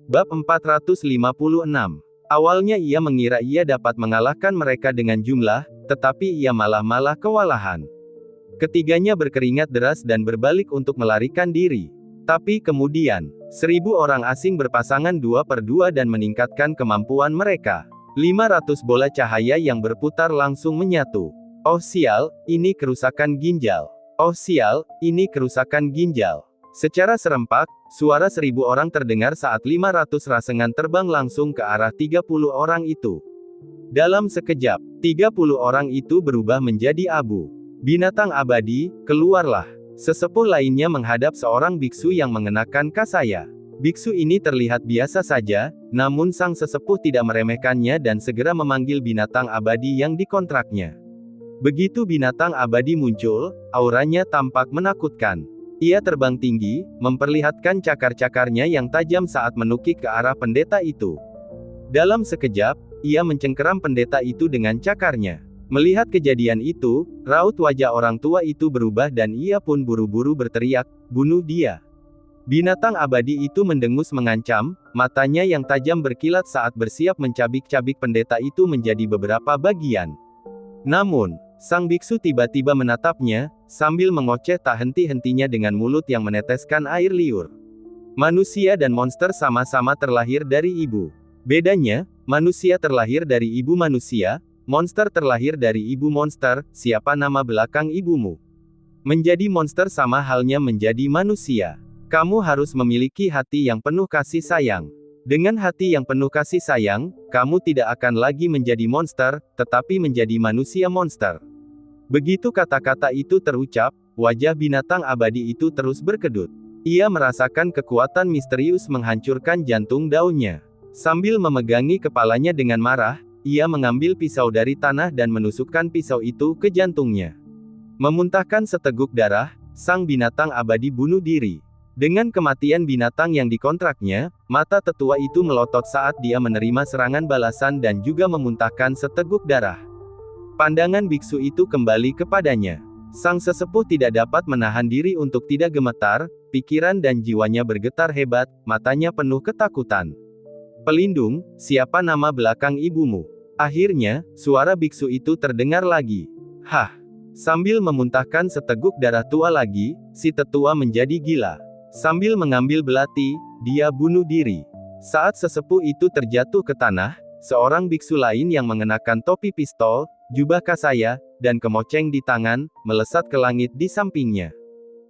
Bab 456. Awalnya ia mengira ia dapat mengalahkan mereka dengan jumlah, tetapi ia malah kewalahan. Ketiganya berkeringat deras dan berbalik untuk melarikan diri. Tapi kemudian, 1000 orang asing berpasangan 2 per 2 dan meningkatkan kemampuan mereka. 500 bola cahaya yang berputar langsung menyatu. Oh sial, ini kerusakan ginjal. Oh sial, ini kerusakan ginjal. Secara serempak, suara 1000 orang terdengar saat 500 rasengan terbang langsung ke arah 30 orang itu. Dalam sekejap, 30 orang itu berubah menjadi abu. Binatang abadi, keluarlah. Sesepuh lainnya menghadap seorang biksu yang mengenakan kasaya. Biksu ini terlihat biasa saja, namun sang sesepuh tidak meremehkannya dan segera memanggil binatang abadi yang dikontraknya. Begitu binatang abadi muncul, auranya tampak menakutkan. Ia terbang tinggi, memperlihatkan cakar-cakarnya yang tajam saat menukik ke arah pendeta itu. Dalam sekejap, ia mencengkeram pendeta itu dengan cakarnya. Melihat kejadian itu, raut wajah orang tua itu berubah dan ia pun buru-buru berteriak, "Bunuh dia!" Binatang abadi itu mendengus mengancam, matanya yang tajam berkilat saat bersiap mencabik-cabik pendeta itu menjadi beberapa bagian. Namun, sang biksu tiba-tiba menatapnya, sambil mengoceh tak henti-hentinya dengan mulut yang meneteskan air liur. Manusia dan monster sama-sama terlahir dari ibu. Bedanya, manusia terlahir dari ibu manusia, monster terlahir dari ibu monster. Siapa nama belakang ibumu? Menjadi monster sama halnya menjadi manusia. Kamu harus memiliki hati yang penuh kasih sayang. Dengan hati yang penuh kasih sayang, kamu tidak akan lagi menjadi monster, tetapi menjadi manusia monster. Begitu kata-kata itu terucap, wajah binatang abadi itu terus berkedut. Ia merasakan kekuatan misterius menghancurkan jantung daunnya. Sambil memegangi kepalanya dengan marah, ia mengambil pisau dari tanah dan menusukkan pisau itu ke jantungnya. Memuntahkan seteguk darah, sang binatang abadi bunuh diri. Dengan kematian binatang yang dikontraknya, mata tetua itu melotot saat dia menerima serangan balasan dan juga memuntahkan seteguk darah. Pandangan biksu itu kembali kepadanya. Sang sesepuh tidak dapat menahan diri untuk tidak gemetar, pikiran dan jiwanya bergetar hebat, matanya penuh ketakutan. "Pelindung, siapa nama belakang ibumu?" Akhirnya, suara biksu itu terdengar lagi. "Hah!" Sambil memuntahkan seteguk darah tua lagi, si tetua menjadi gila. Sambil mengambil belati, dia bunuh diri. Saat sesepuh itu terjatuh ke tanah, seorang biksu lain yang mengenakan topi pistol, jubah kasaya, dan kemoceng di tangan, melesat ke langit di sampingnya.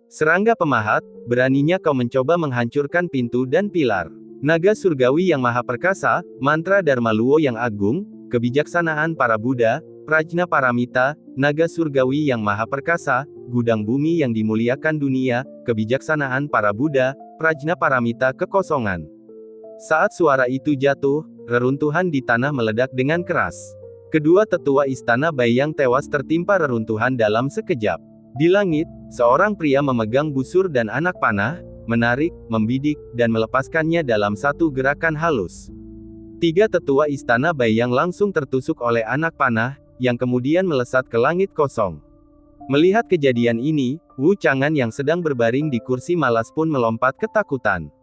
"Serangga pemahat, beraninya kau mencoba menghancurkan pintu dan pilar. Naga surgawi yang maha perkasa, mantra Dharma Luo yang agung, kebijaksanaan para Buddha, Prajna Paramita, naga surgawi yang maha perkasa, gudang bumi yang dimuliakan dunia, kebijaksanaan para Buddha, Prajna Paramita kekosongan." Saat suara itu jatuh, reruntuhan di tanah meledak dengan keras. Kedua tetua istana Baiyang tewas tertimpa reruntuhan dalam sekejap. Di langit, seorang pria memegang busur dan anak panah, menarik, membidik, dan melepaskannya dalam satu gerakan halus. 3 tetua istana Baiyang langsung tertusuk oleh anak panah, yang kemudian melesat ke langit kosong. Melihat kejadian ini, Wu Chang'an yang sedang berbaring di kursi malas pun melompat ketakutan.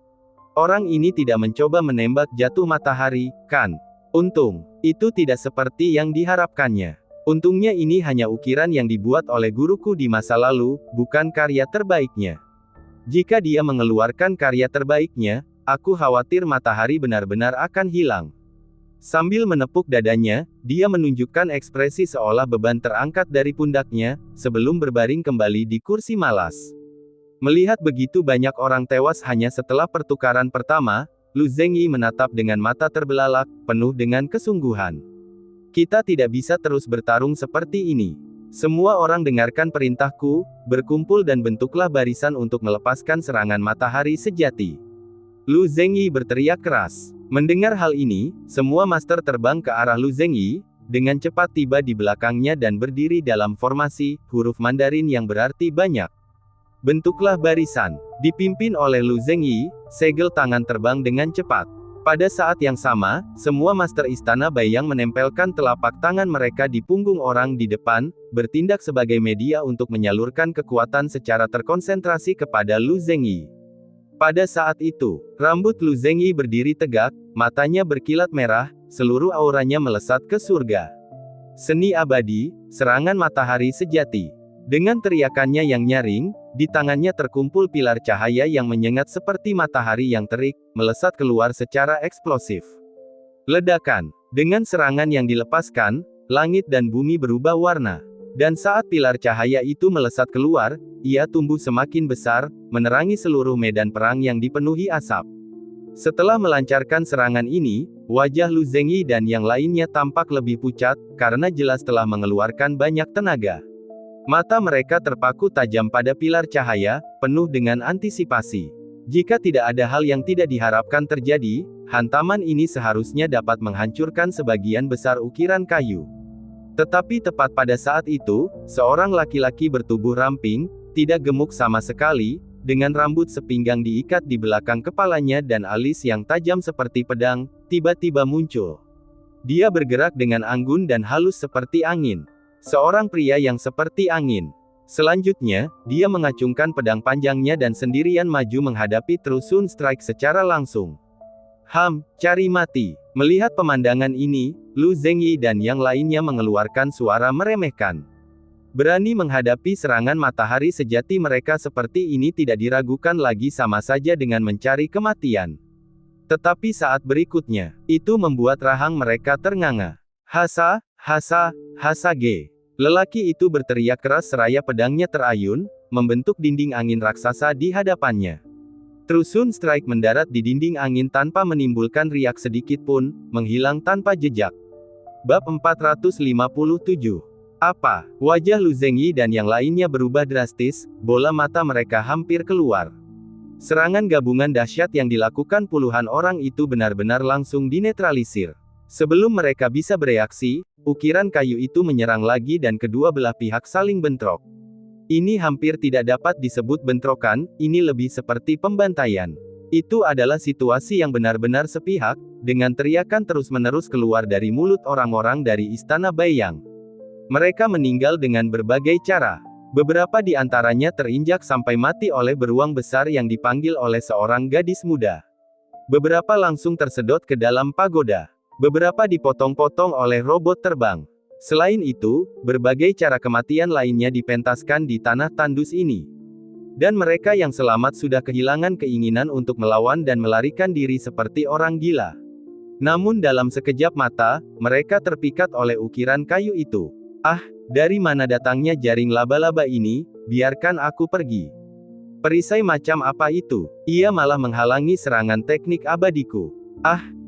Orang ini tidak mencoba menembak jatuh matahari, kan? Untung, itu tidak seperti yang diharapkannya. Untungnya ini hanya ukiran yang dibuat oleh guruku di masa lalu, bukan karya terbaiknya. Jika dia mengeluarkan karya terbaiknya, aku khawatir matahari benar-benar akan hilang. Sambil menepuk dadanya, dia menunjukkan ekspresi seolah beban terangkat dari pundaknya, sebelum berbaring kembali di kursi malas. Melihat begitu banyak orang tewas hanya setelah pertukaran pertama, Lu Zhengyi menatap dengan mata terbelalak, penuh dengan kesungguhan. "Kita tidak bisa terus bertarung seperti ini. Semua orang dengarkan perintahku, berkumpul dan bentuklah barisan untuk melepaskan serangan matahari sejati." Lu Zhengyi berteriak keras. Mendengar hal ini, semua master terbang ke arah Lu Zhengyi, dengan cepat tiba di belakangnya dan berdiri dalam formasi, huruf Mandarin yang berarti banyak. "Bentuklah barisan." Dipimpin oleh Lu Zhengyi, segel tangan terbang dengan cepat. Pada saat yang sama, semua master istana Baiyang menempelkan telapak tangan mereka di punggung orang di depan, bertindak sebagai media untuk menyalurkan kekuatan secara terkonsentrasi kepada Lu Zhengyi. Pada saat itu, rambut Lu Zengyi berdiri tegak, matanya berkilat merah, seluruh auranya melesat ke surga. Seni abadi, serangan matahari sejati. Dengan teriakannya yang nyaring, di tangannya terkumpul pilar cahaya yang menyengat seperti matahari yang terik, melesat keluar secara eksplosif. Ledakan. Dengan serangan yang dilepaskan, langit dan bumi berubah warna. Dan saat pilar cahaya itu melesat keluar, ia tumbuh semakin besar, menerangi seluruh medan perang yang dipenuhi asap. Setelah melancarkan serangan ini, wajah Lu Zengyi dan yang lainnya tampak lebih pucat, karena jelas telah mengeluarkan banyak tenaga. Mata mereka terpaku tajam pada pilar cahaya, penuh dengan antisipasi. Jika tidak ada hal yang tidak diharapkan terjadi, hantaman ini seharusnya dapat menghancurkan sebagian besar ukiran kayu. Tetapi tepat pada saat itu, seorang laki-laki bertubuh ramping, tidak gemuk sama sekali, dengan rambut sepinggang diikat di belakang kepalanya dan alis yang tajam seperti pedang, tiba-tiba muncul. Dia bergerak dengan anggun dan halus seperti angin. Seorang pria yang seperti angin. Selanjutnya, dia mengacungkan pedang panjangnya dan sendirian maju menghadapi Trusun Strike secara langsung. Cari mati. Melihat pemandangan ini, Lu Zengyi dan yang lainnya mengeluarkan suara meremehkan. Berani menghadapi serangan matahari sejati mereka seperti ini tidak diragukan lagi, sama saja dengan mencari kematian. Tetapi saat berikutnya, itu membuat rahang mereka ternganga. Hasage. Lelaki itu berteriak keras seraya pedangnya terayun, membentuk dinding angin raksasa di hadapannya. Trusun Strike mendarat di dinding angin tanpa menimbulkan riak sedikit pun, menghilang tanpa jejak. Bab 457. Apa? Wajah Lu Zengyi dan yang lainnya berubah drastis, bola mata mereka hampir keluar. Serangan gabungan dahsyat yang dilakukan puluhan orang itu benar-benar langsung dinetralisir. Sebelum mereka bisa bereaksi, ukiran kayu itu menyerang lagi dan kedua belah pihak saling bentrok. Ini hampir tidak dapat disebut bentrokan, ini lebih seperti pembantaian. Itu adalah situasi yang benar-benar sepihak, dengan teriakan terus-menerus keluar dari mulut orang-orang dari Istana Beiyang. Mereka meninggal dengan berbagai cara. Beberapa di antaranya terinjak sampai mati oleh beruang besar yang dipanggil oleh seorang gadis muda. Beberapa langsung tersedot ke dalam pagoda. Beberapa dipotong-potong oleh robot terbang. Selain itu, berbagai cara kematian lainnya dipentaskan di tanah tandus ini. Dan mereka yang selamat sudah kehilangan keinginan untuk melawan dan melarikan diri seperti orang gila. Namun dalam sekejap mata, mereka terpikat oleh ukiran kayu itu. Dari mana datangnya jaring laba-laba ini? Biarkan aku pergi. Perisai macam apa itu? Ia malah menghalangi serangan teknik abadiku.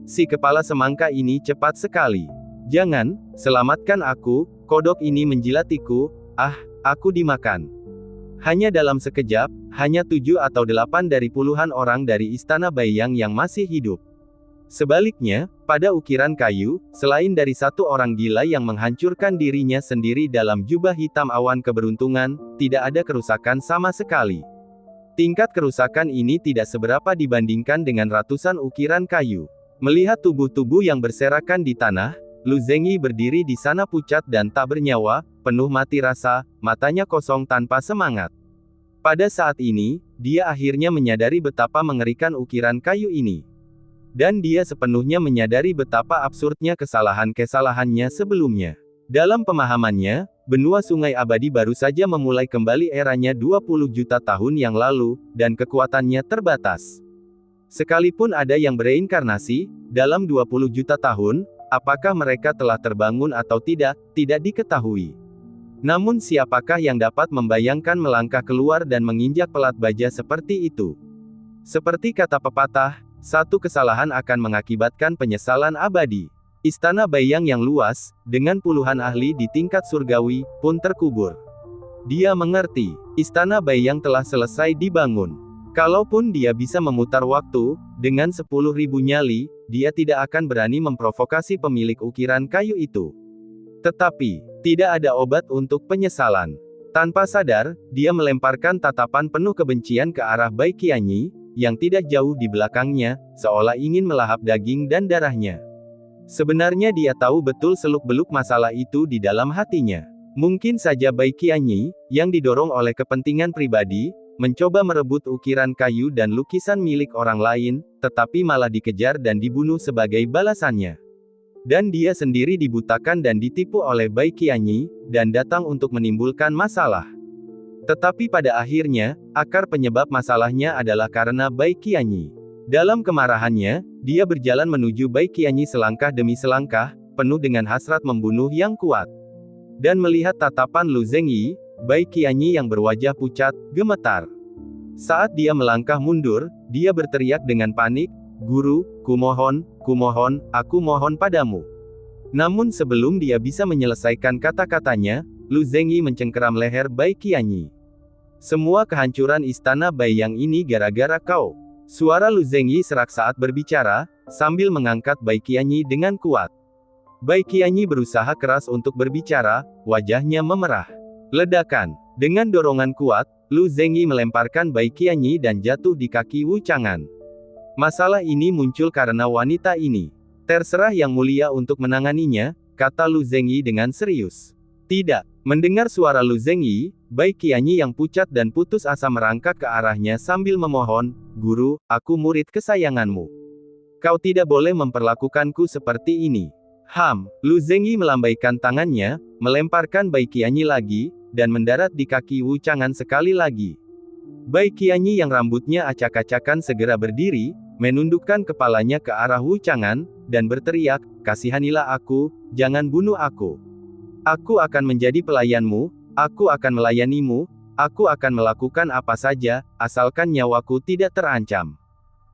Si kepala semangka ini cepat sekali. Jangan, selamatkan aku, kodok ini menjilatiku, aku dimakan. Hanya dalam sekejap, hanya 7 atau 8 dari puluhan orang dari Istana Beiyang yang masih hidup. Sebaliknya, pada ukiran kayu, selain dari satu orang gila yang menghancurkan dirinya sendiri dalam jubah hitam awan keberuntungan, tidak ada kerusakan sama sekali. Tingkat kerusakan ini tidak seberapa dibandingkan dengan ratusan ukiran kayu. Melihat tubuh-tubuh yang berserakan di tanah, Lu Zengyi berdiri di sana pucat dan tak bernyawa, penuh mati rasa, matanya kosong tanpa semangat. Pada saat ini, dia akhirnya menyadari betapa mengerikan ukiran kayu ini. Dan dia sepenuhnya menyadari betapa absurdnya kesalahan-kesalahannya sebelumnya. Dalam pemahamannya, benua sungai abadi baru saja memulai kembali eranya 20 juta tahun yang lalu, dan kekuatannya terbatas. Sekalipun ada yang bereinkarnasi, dalam 20 juta tahun, apakah mereka telah terbangun atau tidak diketahui. Namun siapakah yang dapat membayangkan melangkah keluar dan menginjak pelat baja seperti itu? Seperti kata pepatah, satu kesalahan akan mengakibatkan penyesalan abadi. Istana Beiyang yang luas, dengan puluhan ahli di tingkat surgawi, pun terkubur. Dia mengerti, Istana Beiyang telah selesai dibangun. Kalaupun dia bisa memutar waktu, dengan 10.000 nyali, dia tidak akan berani memprovokasi pemilik ukiran kayu itu. Tetapi, tidak ada obat untuk penyesalan. Tanpa sadar, dia melemparkan tatapan penuh kebencian ke arah Bai Qianyi, yang tidak jauh di belakangnya, seolah ingin melahap daging dan darahnya. Sebenarnya dia tahu betul seluk-beluk masalah itu di dalam hatinya. Mungkin saja Bai Qianyi, yang didorong oleh kepentingan pribadi, mencoba merebut ukiran kayu dan lukisan milik orang lain, tetapi malah dikejar dan dibunuh sebagai balasannya. Dan dia sendiri dibutakan dan ditipu oleh Bai Qianyi, dan datang untuk menimbulkan masalah. Tetapi pada akhirnya, akar penyebab masalahnya adalah karena Bai Qianyi. Dalam kemarahannya, dia berjalan menuju Bai Qianyi selangkah demi selangkah, penuh dengan hasrat membunuh yang kuat. Dan melihat tatapan Lu Zengyi, Bai Qianyi yang berwajah pucat, gemetar. Saat dia melangkah mundur, dia berteriak dengan panik, "Guru, kumohon, aku mohon padamu." Namun sebelum dia bisa menyelesaikan kata-katanya, Lu Zengyi mencengkeram leher Bai Qianyi. "Semua kehancuran istana Baiyang ini gara-gara kau." Suara Lu Zengyi serak saat berbicara, sambil mengangkat Bai Qianyi dengan kuat. Bai Qianyi berusaha keras untuk berbicara, wajahnya memerah. Ledakan. Dengan dorongan kuat, Lu Zengyi melemparkan Bai Qianyi dan jatuh di kaki Wu Chang'an. Masalah ini muncul karena wanita ini. Terserah Yang Mulia untuk menanganinya, kata Lu Zengyi dengan serius. Tidak. Mendengar suara Lu Zengyi, Bai Qianyi yang pucat dan putus asa merangkak ke arahnya sambil memohon, "Guru, aku murid kesayanganmu. Kau tidak boleh memperlakukanku seperti ini." Lu Zengyi melambaikan tangannya, melemparkan Bai Qianyi lagi, dan mendarat di kaki Wu Chang'an sekali lagi. Bai Qianyi yang rambutnya acak-acakan segera berdiri, menundukkan kepalanya ke arah Wu Chang'an, dan berteriak, "Kasihanilah aku, jangan bunuh aku. Aku akan menjadi pelayanmu, aku akan melayanimu, aku akan melakukan apa saja, asalkan nyawaku tidak terancam."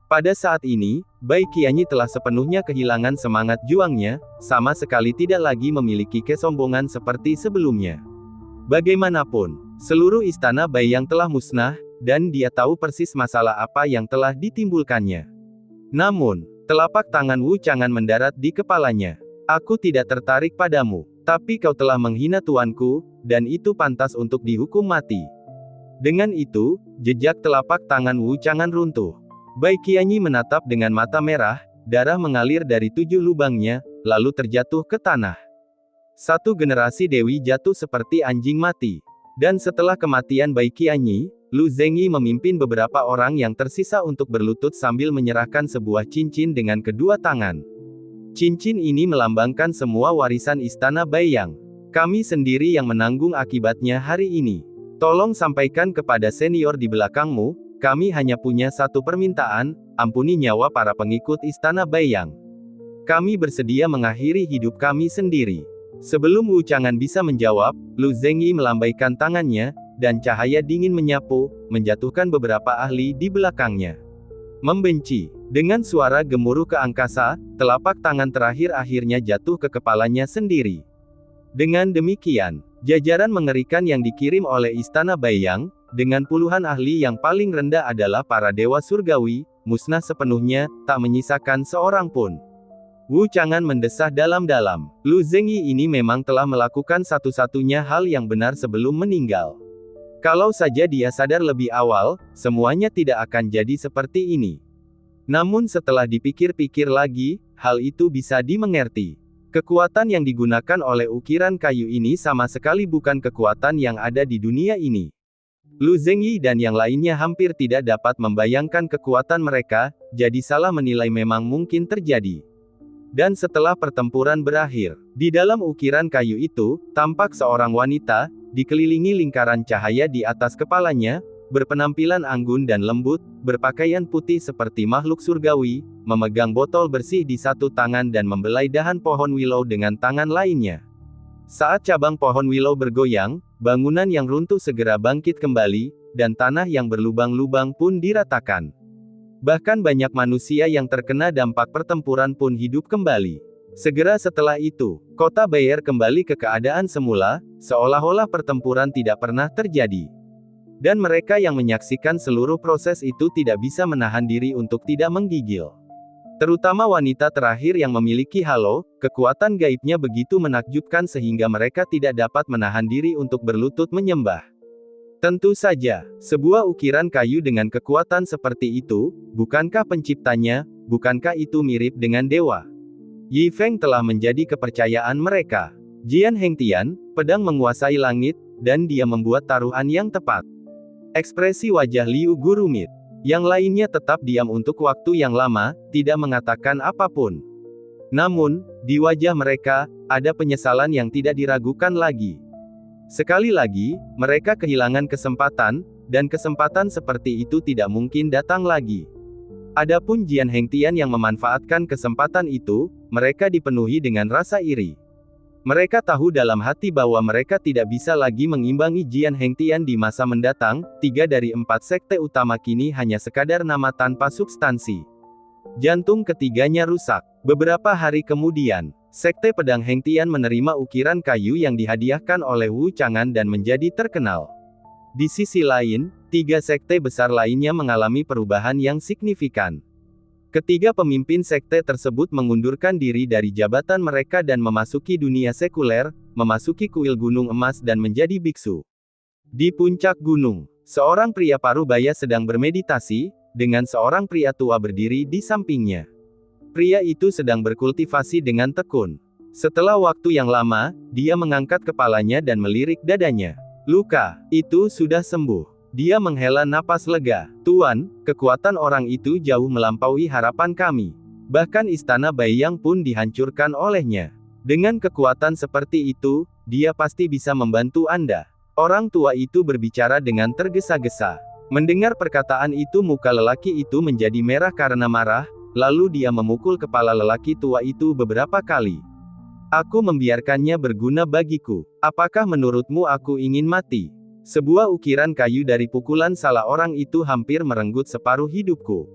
Pada saat ini, Bai Qianyi telah sepenuhnya kehilangan semangat juangnya, sama sekali tidak lagi memiliki kesombongan seperti sebelumnya. Bagaimanapun, seluruh istana Baiyang telah musnah, dan dia tahu persis masalah apa yang telah ditimbulkannya. Namun, telapak tangan Wu Chang'an mendarat di kepalanya. "Aku tidak tertarik padamu, tapi kau telah menghina tuanku, dan itu pantas untuk dihukum mati." Dengan itu, jejak telapak tangan Wu Chang'an runtuh. Bai Qianyi menatap dengan mata merah, darah mengalir dari 7 lubangnya, lalu terjatuh ke tanah. Satu generasi dewi jatuh seperti anjing mati. Dan setelah kematian Bai Qianyi, Lu Zengyi memimpin beberapa orang yang tersisa untuk berlutut sambil menyerahkan sebuah cincin dengan kedua tangan. Cincin ini melambangkan semua warisan istana Baiyang. "Kami sendiri yang menanggung akibatnya hari ini. Tolong sampaikan kepada senior di belakangmu, kami hanya punya satu permintaan, ampuni nyawa para pengikut istana Baiyang. Kami bersedia mengakhiri hidup kami sendiri." Sebelum Wu Chang'an bisa menjawab, Lu Zengyi melambaikan tangannya, dan cahaya dingin menyapu, menjatuhkan beberapa ahli di belakangnya. Membenci. Dengan suara gemuruh ke angkasa, telapak tangan terakhir akhirnya jatuh ke kepalanya sendiri. Dengan demikian, jajaran mengerikan yang dikirim oleh Istana Baiyang, dengan puluhan ahli yang paling rendah adalah para dewa surgawi, musnah sepenuhnya, tak menyisakan seorang pun. Wu Chang'an mendesah dalam-dalam. Lu Zengyi ini memang telah melakukan satu-satunya hal yang benar sebelum meninggal. Kalau saja dia sadar lebih awal, semuanya tidak akan jadi seperti ini. Namun setelah dipikir-pikir lagi, hal itu bisa dimengerti. Kekuatan yang digunakan oleh ukiran kayu ini sama sekali bukan kekuatan yang ada di dunia ini. Lu Zengyi dan yang lainnya hampir tidak dapat membayangkan kekuatan mereka, jadi salah menilai memang mungkin terjadi. Dan setelah pertempuran berakhir, di dalam ukiran kayu itu, tampak seorang wanita, dikelilingi lingkaran cahaya di atas kepalanya, berpenampilan anggun dan lembut, berpakaian putih seperti makhluk surgawi, memegang botol bersih di satu tangan dan membelai dahan pohon willow dengan tangan lainnya. Saat cabang pohon willow bergoyang, bangunan yang runtuh segera bangkit kembali, dan tanah yang berlubang-lubang pun diratakan. Bahkan banyak manusia yang terkena dampak pertempuran pun hidup kembali. Segera setelah itu, kota Bayer kembali ke keadaan semula, seolah-olah pertempuran tidak pernah terjadi. Dan mereka yang menyaksikan seluruh proses itu tidak bisa menahan diri untuk tidak menggigil. Terutama wanita terakhir yang memiliki halo, kekuatan gaibnya begitu menakjubkan sehingga mereka tidak dapat menahan diri untuk berlutut menyembah. Tentu saja, sebuah ukiran kayu dengan kekuatan seperti itu, bukankah penciptanya, bukankah itu mirip dengan dewa? Yi Feng telah menjadi kepercayaan mereka. Jian Hengtian, pedang menguasai langit, dan dia membuat taruhan yang tepat. Ekspresi wajah Liu Gu rumit. Yang lainnya tetap diam untuk waktu yang lama, tidak mengatakan apapun. Namun, di wajah mereka, ada penyesalan yang tidak diragukan lagi. Sekali lagi, mereka kehilangan kesempatan, dan kesempatan seperti itu tidak mungkin datang lagi. Adapun Jian Hengtian yang memanfaatkan kesempatan itu, mereka dipenuhi dengan rasa iri. Mereka tahu dalam hati bahwa mereka tidak bisa lagi mengimbangi Jian Hengtian di masa mendatang. 3 dari 4 sekte utama kini hanya sekadar nama tanpa substansi. Jantung ketiganya rusak. Beberapa hari kemudian, Sekte Pedang Hengtian menerima ukiran kayu yang dihadiahkan oleh Wu Chang'an dan menjadi terkenal. Di sisi lain, 3 sekte besar lainnya mengalami perubahan yang signifikan. Ketiga pemimpin sekte tersebut mengundurkan diri dari jabatan mereka dan memasuki dunia sekuler, memasuki kuil Gunung Emas dan menjadi biksu. Di puncak gunung, seorang pria parubaya sedang bermeditasi, dengan seorang pria tua berdiri di sampingnya. Pria itu sedang berkultivasi dengan tekun. Setelah waktu yang lama, dia mengangkat kepalanya dan melirik dadanya. Luka itu sudah sembuh. Dia menghela napas lega. Tuan, kekuatan orang itu jauh melampaui harapan kami. Bahkan istana Baiyang pun dihancurkan olehnya. Dengan kekuatan seperti itu, dia pasti bisa membantu Anda. Orang tua itu berbicara dengan tergesa-gesa. Mendengar perkataan itu muka lelaki itu menjadi merah karena marah, lalu dia memukul kepala lelaki tua itu beberapa kali. Aku membiarkannya berguna bagiku. Apakah menurutmu aku ingin mati? Sebuah ukiran kayu dari pukulan salah orang itu hampir merenggut separuh hidupku.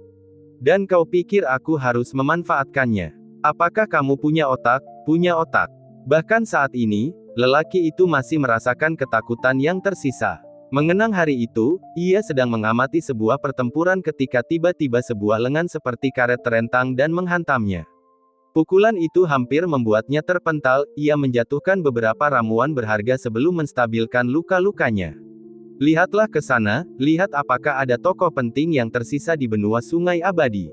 Dan kau pikir aku harus memanfaatkannya? Apakah kamu punya otak? Punya otak. Bahkan saat ini, lelaki itu masih merasakan ketakutan yang tersisa. Mengenang hari itu, ia sedang mengamati sebuah pertempuran ketika tiba-tiba sebuah lengan seperti karet terentang dan menghantamnya. Pukulan itu hampir membuatnya terpental, ia menjatuhkan beberapa ramuan berharga sebelum menstabilkan luka-lukanya. Lihatlah ke sana, lihat apakah ada tokoh penting yang tersisa di benua Sungai Abadi.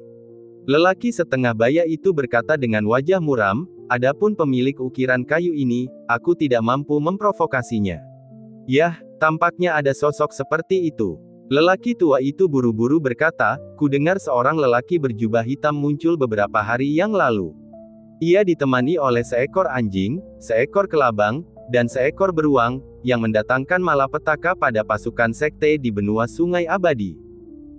Lelaki setengah baya itu berkata dengan wajah muram, adapun pemilik ukiran kayu ini, aku tidak mampu memprovokasinya. Yah, tampaknya ada sosok seperti itu. Lelaki tua itu buru-buru berkata, kudengar seorang lelaki berjubah hitam muncul beberapa hari yang lalu. Ia ditemani oleh seekor anjing, seekor kelabang, dan seekor beruang, yang mendatangkan malapetaka pada pasukan sekte di benua Sungai Abadi.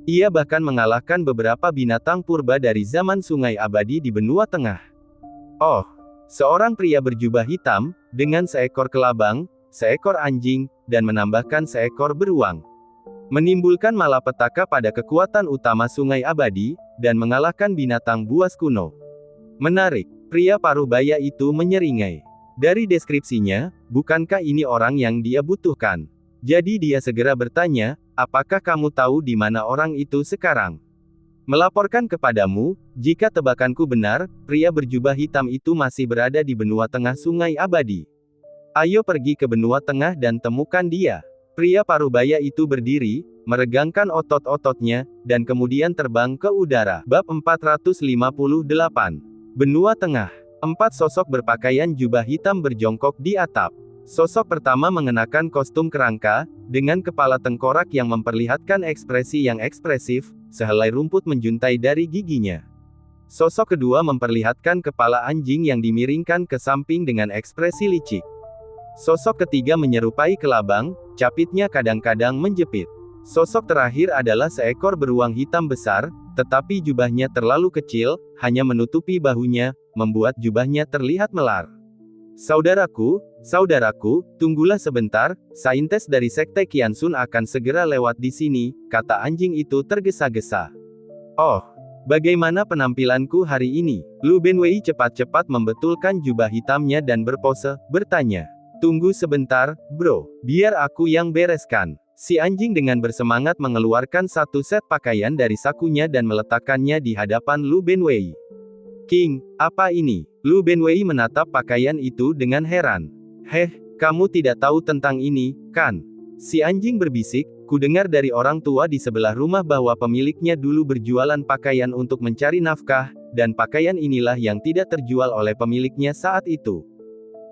Ia bahkan mengalahkan beberapa binatang purba dari zaman Sungai Abadi di benua tengah. Oh, seorang pria berjubah hitam, dengan seekor kelabang, seekor anjing, dan menambahkan seekor beruang. Menimbulkan malapetaka pada kekuatan utama Sungai Abadi, dan mengalahkan binatang buas kuno. Menarik. Pria parubaya itu menyeringai. Dari deskripsinya, bukankah ini orang yang dia butuhkan? Jadi dia segera bertanya, apakah kamu tahu di mana orang itu sekarang? Melaporkan kepadamu, jika tebakanku benar, pria berjubah hitam itu masih berada di benua tengah Sungai Abadi. Ayo pergi ke benua tengah dan temukan dia. Pria parubaya itu berdiri, meregangkan otot-ototnya, dan kemudian terbang ke udara. Bab 458. Benua Tengah. 4 sosok berpakaian jubah hitam berjongkok di atap. Sosok pertama mengenakan kostum kerangka, dengan kepala tengkorak yang memperlihatkan ekspresi yang ekspresif, sehelai rumput menjuntai dari giginya. Sosok kedua memperlihatkan kepala anjing yang dimiringkan ke samping dengan ekspresi licik. Sosok ketiga menyerupai kelabang, capitnya kadang-kadang menjepit. Sosok terakhir adalah seekor beruang hitam besar, tetapi jubahnya terlalu kecil, hanya menutupi bahunya, membuat jubahnya terlihat melar. Saudaraku, tunggulah sebentar, saintes dari Sekte Qiansun akan segera lewat di sini, kata anjing itu tergesa-gesa. Oh, bagaimana penampilanku hari ini? Lu Benwei cepat-cepat membetulkan jubah hitamnya dan berpose, bertanya. Tunggu sebentar, bro, biar aku yang bereskan. Si anjing dengan bersemangat mengeluarkan satu set pakaian dari sakunya dan meletakkannya di hadapan Lu Benwei. King, apa ini? Lu Benwei menatap pakaian itu dengan heran. Heh, kamu tidak tahu tentang ini, kan? Si anjing berbisik, kudengar dari orang tua di sebelah rumah bahwa pemiliknya dulu berjualan pakaian untuk mencari nafkah, dan pakaian inilah yang tidak terjual oleh pemiliknya saat itu.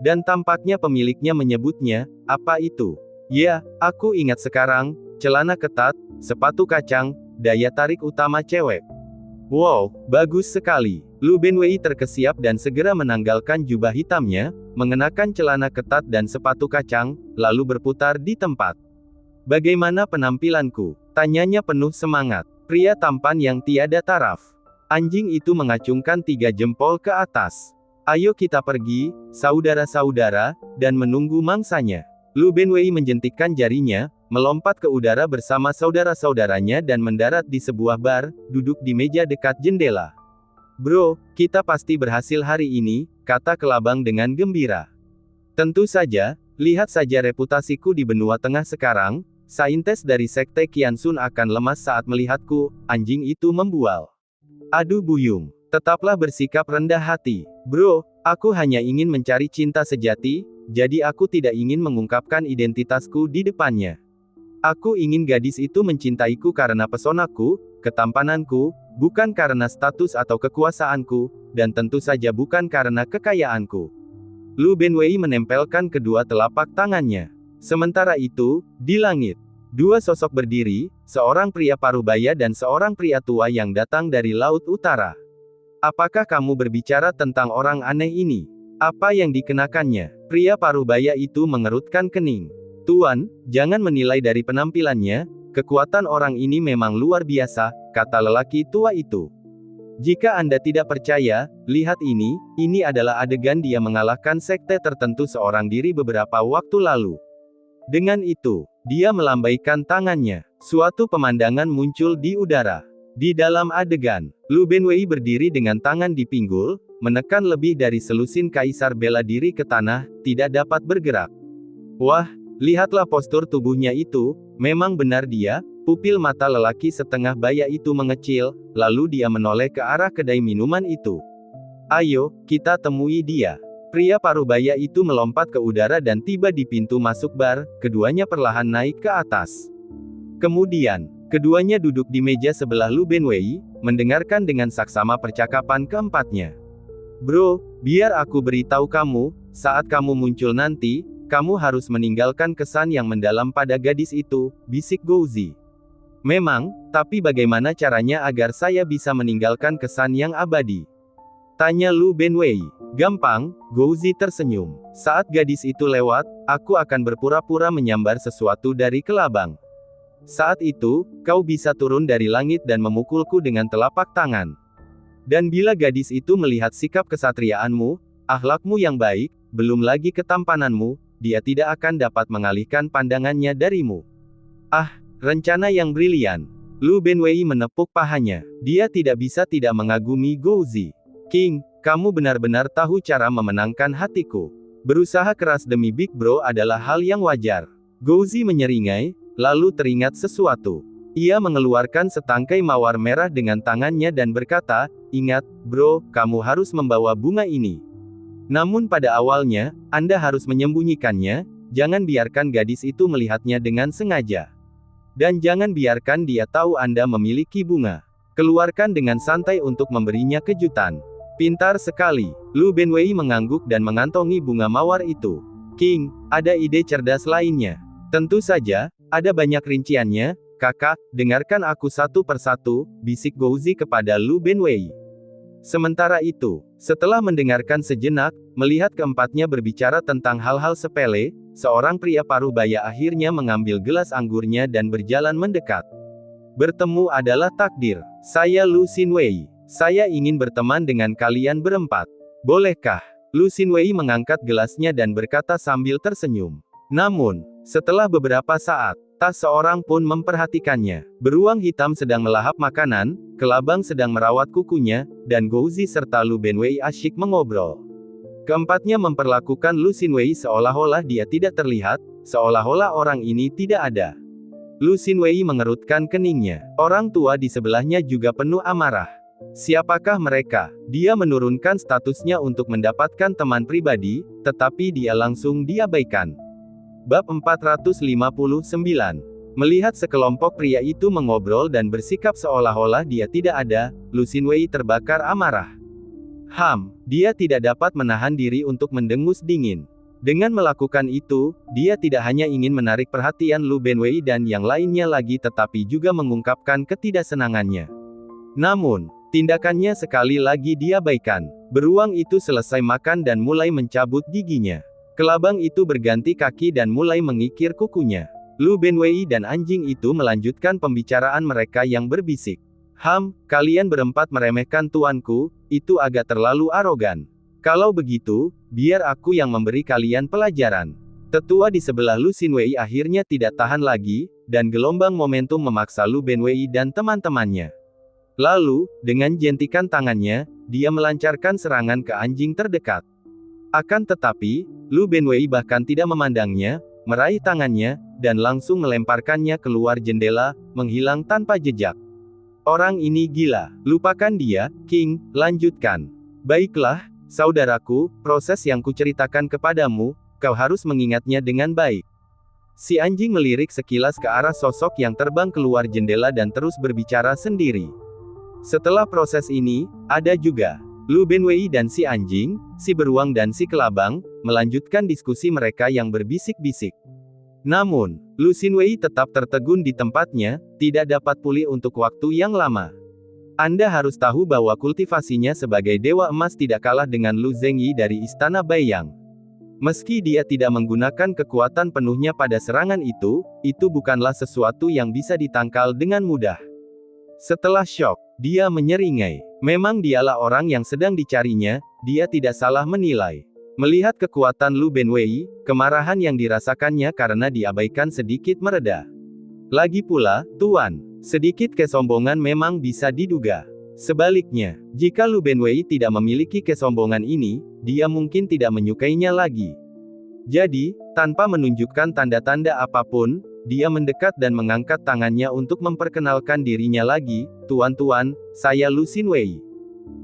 Dan tampaknya pemiliknya menyebutnya, apa itu? Ya, aku ingat sekarang, celana ketat, sepatu kacang, daya tarik utama cewek. Wow, bagus sekali. Lu Benwei terkesiap dan segera menanggalkan jubah hitamnya, mengenakan celana ketat dan sepatu kacang, lalu berputar di tempat. Bagaimana penampilanku? Tanyanya penuh semangat. Pria tampan yang tiada taraf. Anjing itu mengacungkan 3 jempol ke atas. Ayo kita pergi, saudara-saudara, dan menunggu mangsanya. Lu Benwei menjentikkan jarinya, melompat ke udara bersama saudara-saudaranya dan mendarat di sebuah bar, duduk di meja dekat jendela. Bro, kita pasti berhasil hari ini, kata Kelabang dengan gembira. Tentu saja, lihat saja reputasiku di benua tengah sekarang, saintes dari Sekte Qiansun akan lemas saat melihatku, anjing itu membual. Aduh buyung, tetaplah bersikap rendah hati. Bro, aku hanya ingin mencari cinta sejati, jadi aku tidak ingin mengungkapkan identitasku di depannya. Aku ingin gadis itu mencintaiku karena pesonaku, ketampananku, bukan karena status atau kekuasaanku, dan tentu saja bukan karena kekayaanku. Lu Benwei menempelkan kedua telapak tangannya. Sementara itu, di langit, 2 sosok berdiri, seorang pria parubaya dan seorang pria tua yang datang dari Laut Utara. Apakah kamu berbicara tentang orang aneh ini? Apa yang dikenakannya? Pria parubaya itu mengerutkan kening. Tuan, jangan menilai dari penampilannya, kekuatan orang ini memang luar biasa, kata lelaki tua itu. Jika Anda tidak percaya, lihat ini adalah adegan dia mengalahkan sekte tertentu seorang diri beberapa waktu lalu. Dengan itu, dia melambaikan tangannya. Suatu pemandangan muncul di udara. Di dalam adegan, Lu Benwei berdiri dengan tangan di pinggul, menekan lebih dari selusin kaisar bela diri ke tanah, tidak dapat bergerak. Wah, lihatlah postur tubuhnya itu, memang benar dia, pupil mata lelaki setengah baya itu mengecil, lalu dia menoleh ke arah kedai minuman itu. Ayo, kita temui dia. Pria parubaya itu melompat ke udara dan tiba di pintu masuk bar, keduanya perlahan naik ke atas. Kemudian, keduanya duduk di meja sebelah Lu Benwei, mendengarkan dengan saksama percakapan keempatnya. Bro, biar aku beritahu kamu, saat kamu muncul nanti, kamu harus meninggalkan kesan yang mendalam pada gadis itu, bisik Gouzi. Memang, tapi bagaimana caranya agar saya bisa meninggalkan kesan yang abadi? Tanya Lu Benwei. Gampang, Gouzi tersenyum. Saat gadis itu lewat, aku akan berpura-pura menyambar sesuatu dari Kelabang. Saat itu, kau bisa turun dari langit dan memukulku dengan telapak tangan. Dan bila gadis itu melihat sikap kesatriaanmu, akhlakmu yang baik, belum lagi ketampananmu, dia tidak akan dapat mengalihkan pandangannya darimu. Ah, rencana yang brilian. Lu Benwei menepuk pahanya. Dia tidak bisa tidak mengagumi Gouzi. King, kamu benar-benar tahu cara memenangkan hatiku. Berusaha keras demi Big Bro adalah hal yang wajar. Gouzi menyeringai, lalu teringat sesuatu. Ia mengeluarkan setangkai mawar merah dengan tangannya dan berkata, ingat, bro, kamu harus membawa bunga ini. Namun pada awalnya, Anda harus menyembunyikannya, jangan biarkan gadis itu melihatnya dengan sengaja. Dan jangan biarkan dia tahu Anda memiliki bunga. Keluarkan dengan santai untuk memberinya kejutan. Pintar sekali. Lu Benwei mengangguk dan mengantongi bunga mawar itu. King, ada ide cerdas lainnya. Tentu saja, ada banyak rinciannya, kakak, dengarkan aku satu persatu, bisik Gouzi kepada Lu Benwei. Sementara itu, setelah mendengarkan sejenak, melihat keempatnya berbicara tentang hal-hal sepele, seorang pria parubaya akhirnya mengambil gelas anggurnya dan berjalan mendekat. Bertemu adalah takdir. Saya Lu Xinwei. Saya ingin berteman dengan kalian berempat. Bolehkah? Lu Xinwei mengangkat gelasnya dan berkata sambil tersenyum. Namun, setelah beberapa saat, tak seorang pun memperhatikannya. Beruang hitam sedang melahap makanan, Kelabang sedang merawat kukunya, dan Gouzi serta Lu Benwei asyik mengobrol. Keempatnya memperlakukan Lu Xinwei seolah-olah dia tidak terlihat, seolah-olah orang ini tidak ada. Lu Xinwei mengerutkan keningnya. Orang tua di sebelahnya juga penuh amarah. Siapakah mereka? Dia menurunkan statusnya untuk mendapatkan teman pribadi, tetapi dia langsung diabaikan. Bab 459. Melihat sekelompok pria itu mengobrol dan bersikap seolah-olah dia tidak ada, Lu Xinwei terbakar amarah. Dia tidak dapat menahan diri untuk mendengus dingin. Dengan melakukan itu, dia tidak hanya ingin menarik perhatian Lu Benwei dan yang lainnya lagi tetapi juga mengungkapkan ketidaksenangannya. Namun, tindakannya sekali lagi diabaikan. Beruang itu selesai makan dan mulai mencabut giginya. Kelabang itu berganti kaki dan mulai mengikir kukunya. Lu Benwei dan anjing itu melanjutkan pembicaraan mereka yang berbisik. Kalian berempat meremehkan tuanku, itu agak terlalu arogan. Kalau begitu, biar aku yang memberi kalian pelajaran. Tetua di sebelah Lu Xinwei akhirnya tidak tahan lagi, dan gelombang momentum memaksa Lu Benwei dan teman-temannya. Lalu, dengan jentikan tangannya, dia melancarkan serangan ke anjing terdekat. Akan tetapi, Lu Benwei bahkan tidak memandangnya, meraih tangannya, dan langsung melemparkannya keluar jendela, menghilang tanpa jejak. Orang ini gila, lupakan dia, King, lanjutkan. Baiklah, saudaraku, proses yang kuceritakan kepadamu, kau harus mengingatnya dengan baik. Si anjing melirik sekilas ke arah sosok yang terbang keluar jendela dan terus berbicara sendiri. Setelah proses ini, ada juga Lu Benwei dan si anjing, si beruang dan si kelabang, melanjutkan diskusi mereka yang berbisik-bisik. Namun, Lu Xinwei tetap tertegun di tempatnya, tidak dapat pulih untuk waktu yang lama. Anda harus tahu bahwa kultivasinya sebagai Dewa Emas tidak kalah dengan Lu Zhengyi dari Istana Baiyang. Meski dia tidak menggunakan kekuatan penuhnya pada serangan itu bukanlah sesuatu yang bisa ditangkal dengan mudah. Setelah syok, dia menyeringai. Memang dialah orang yang sedang dicarinya, dia tidak salah menilai. Melihat kekuatan Lu Benwei, kemarahan yang dirasakannya karena diabaikan sedikit mereda. Lagi pula, Tuan, sedikit kesombongan memang bisa diduga. Sebaliknya, jika Lu Benwei tidak memiliki kesombongan ini, dia mungkin tidak menyukainya lagi. Jadi, tanpa menunjukkan tanda-tanda apapun, dia mendekat dan mengangkat tangannya untuk memperkenalkan dirinya lagi. Tuan-tuan, saya Lu Xinwei.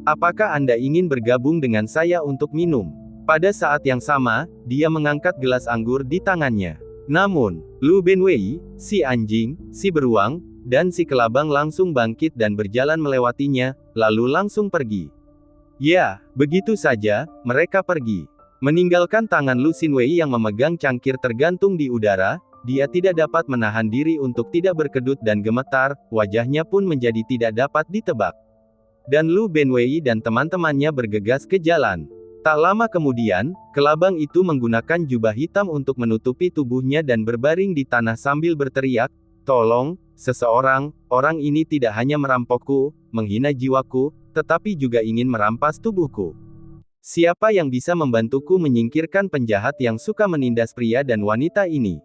Apakah Anda ingin bergabung dengan saya untuk minum? Pada saat yang sama, dia mengangkat gelas anggur di tangannya. Namun, Lu Benwei, si anjing, si beruang, dan si kelabang langsung bangkit dan berjalan melewatinya, lalu langsung pergi. Ya, begitu saja, mereka pergi. Meninggalkan tangan Lu Xinwei yang memegang cangkir tergantung di udara, dia tidak dapat menahan diri untuk tidak berkedut dan gemetar, wajahnya pun menjadi tidak dapat ditebak. Dan Lu Benwei dan teman-temannya bergegas ke jalan. Tak lama kemudian, kelabang itu menggunakan jubah hitam untuk menutupi tubuhnya dan berbaring di tanah sambil berteriak, "Tolong, seseorang, orang ini tidak hanya merampokku, menghina jiwaku, tetapi juga ingin merampas tubuhku. Siapa yang bisa membantuku menyingkirkan penjahat yang suka menindas pria dan wanita ini?"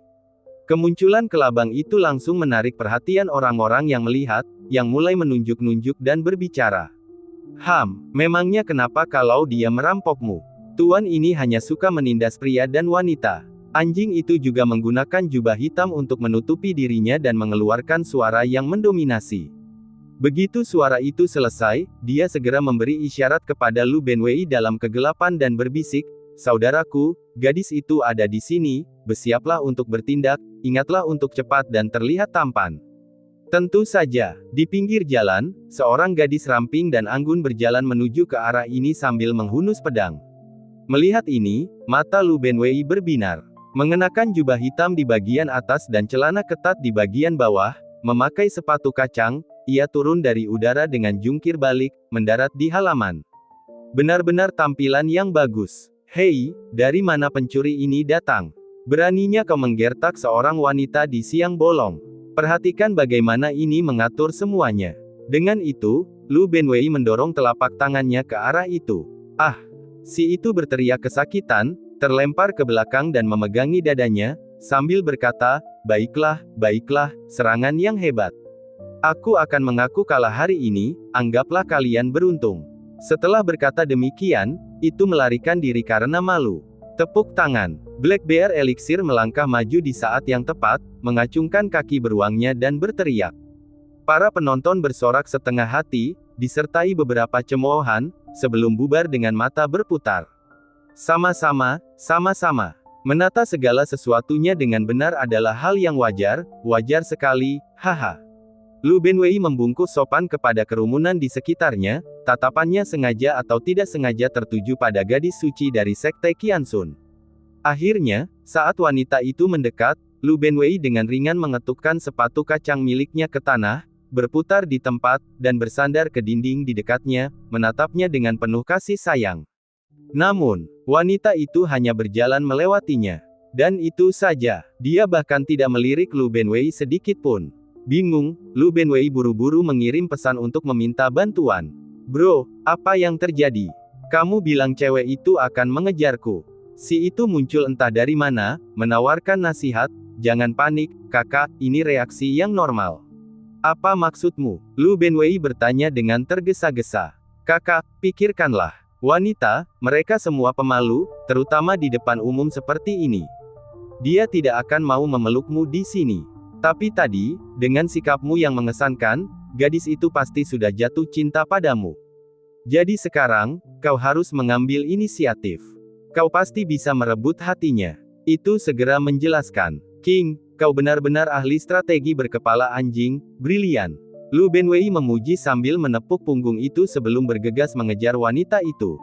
Kemunculan kelabang itu langsung menarik perhatian orang-orang yang melihat, yang mulai menunjuk-nunjuk dan berbicara. Memangnya kenapa kalau dia merampokmu? Tuan ini hanya suka menindas pria dan wanita. Anjing itu juga menggunakan jubah hitam untuk menutupi dirinya dan mengeluarkan suara yang mendominasi. Begitu suara itu selesai, dia segera memberi isyarat kepada Lu Benwei dalam kegelapan dan berbisik, "Saudaraku, gadis itu ada di sini, bersiaplah untuk bertindak, ingatlah untuk cepat dan terlihat tampan." Tentu saja, di pinggir jalan, seorang gadis ramping dan anggun berjalan menuju ke arah ini sambil menghunus pedang. Melihat ini, mata Lu Benwei berbinar. Mengenakan jubah hitam di bagian atas dan celana ketat di bagian bawah, memakai sepatu kacang, ia turun dari udara dengan jungkir balik, mendarat di halaman. Benar-benar tampilan yang bagus. Hei, dari mana pencuri ini datang? Beraninya kau menggertak seorang wanita di siang bolong. Perhatikan bagaimana ini mengatur semuanya. Dengan itu, Lu Benwei mendorong telapak tangannya ke arah itu. Si itu berteriak kesakitan, terlempar ke belakang dan memegangi dadanya, sambil berkata, "Baiklah, baiklah, serangan yang hebat. Aku akan mengaku kalah hari ini, anggaplah kalian beruntung." Setelah berkata demikian, itu melarikan diri karena malu. Tepuk tangan. Black Bear Elixir melangkah maju di saat yang tepat, mengacungkan kaki beruangnya dan berteriak. Para penonton bersorak setengah hati, disertai beberapa cemoohan, sebelum bubar dengan mata berputar. Sama-sama, sama-sama. Menata segala sesuatunya dengan benar adalah hal yang wajar, wajar sekali, haha. Lu Benwei membungkuk sopan kepada kerumunan di sekitarnya, tatapannya sengaja atau tidak sengaja tertuju pada gadis suci dari Sekte Qianxun. Akhirnya, saat wanita itu mendekat, Lu Benwei dengan ringan mengetukkan sepatu kacang miliknya ke tanah, berputar di tempat, dan bersandar ke dinding di dekatnya, menatapnya dengan penuh kasih sayang. Namun, wanita itu hanya berjalan melewatinya. Dan itu saja, dia bahkan tidak melirik Lu Benwei sedikit pun. Bingung, Lu Benwei buru-buru mengirim pesan untuk meminta bantuan. Bro, apa yang terjadi? Kamu bilang cewek itu akan mengejarku. Si itu muncul entah dari mana, menawarkan nasihat, jangan panik, kakak, ini reaksi yang normal. Apa maksudmu? Lu Benwei bertanya dengan tergesa-gesa. Kakak, pikirkanlah. Wanita, mereka semua pemalu, terutama di depan umum seperti ini. Dia tidak akan mau memelukmu di sini. Tapi tadi, dengan sikapmu yang mengesankan, gadis itu pasti sudah jatuh cinta padamu. Jadi sekarang, kau harus mengambil inisiatif. Kau pasti bisa merebut hatinya. Itu segera menjelaskan. King, kau benar-benar ahli strategi berkepala anjing, brilian. Lu Benwei memuji sambil menepuk punggung itu sebelum bergegas mengejar wanita itu.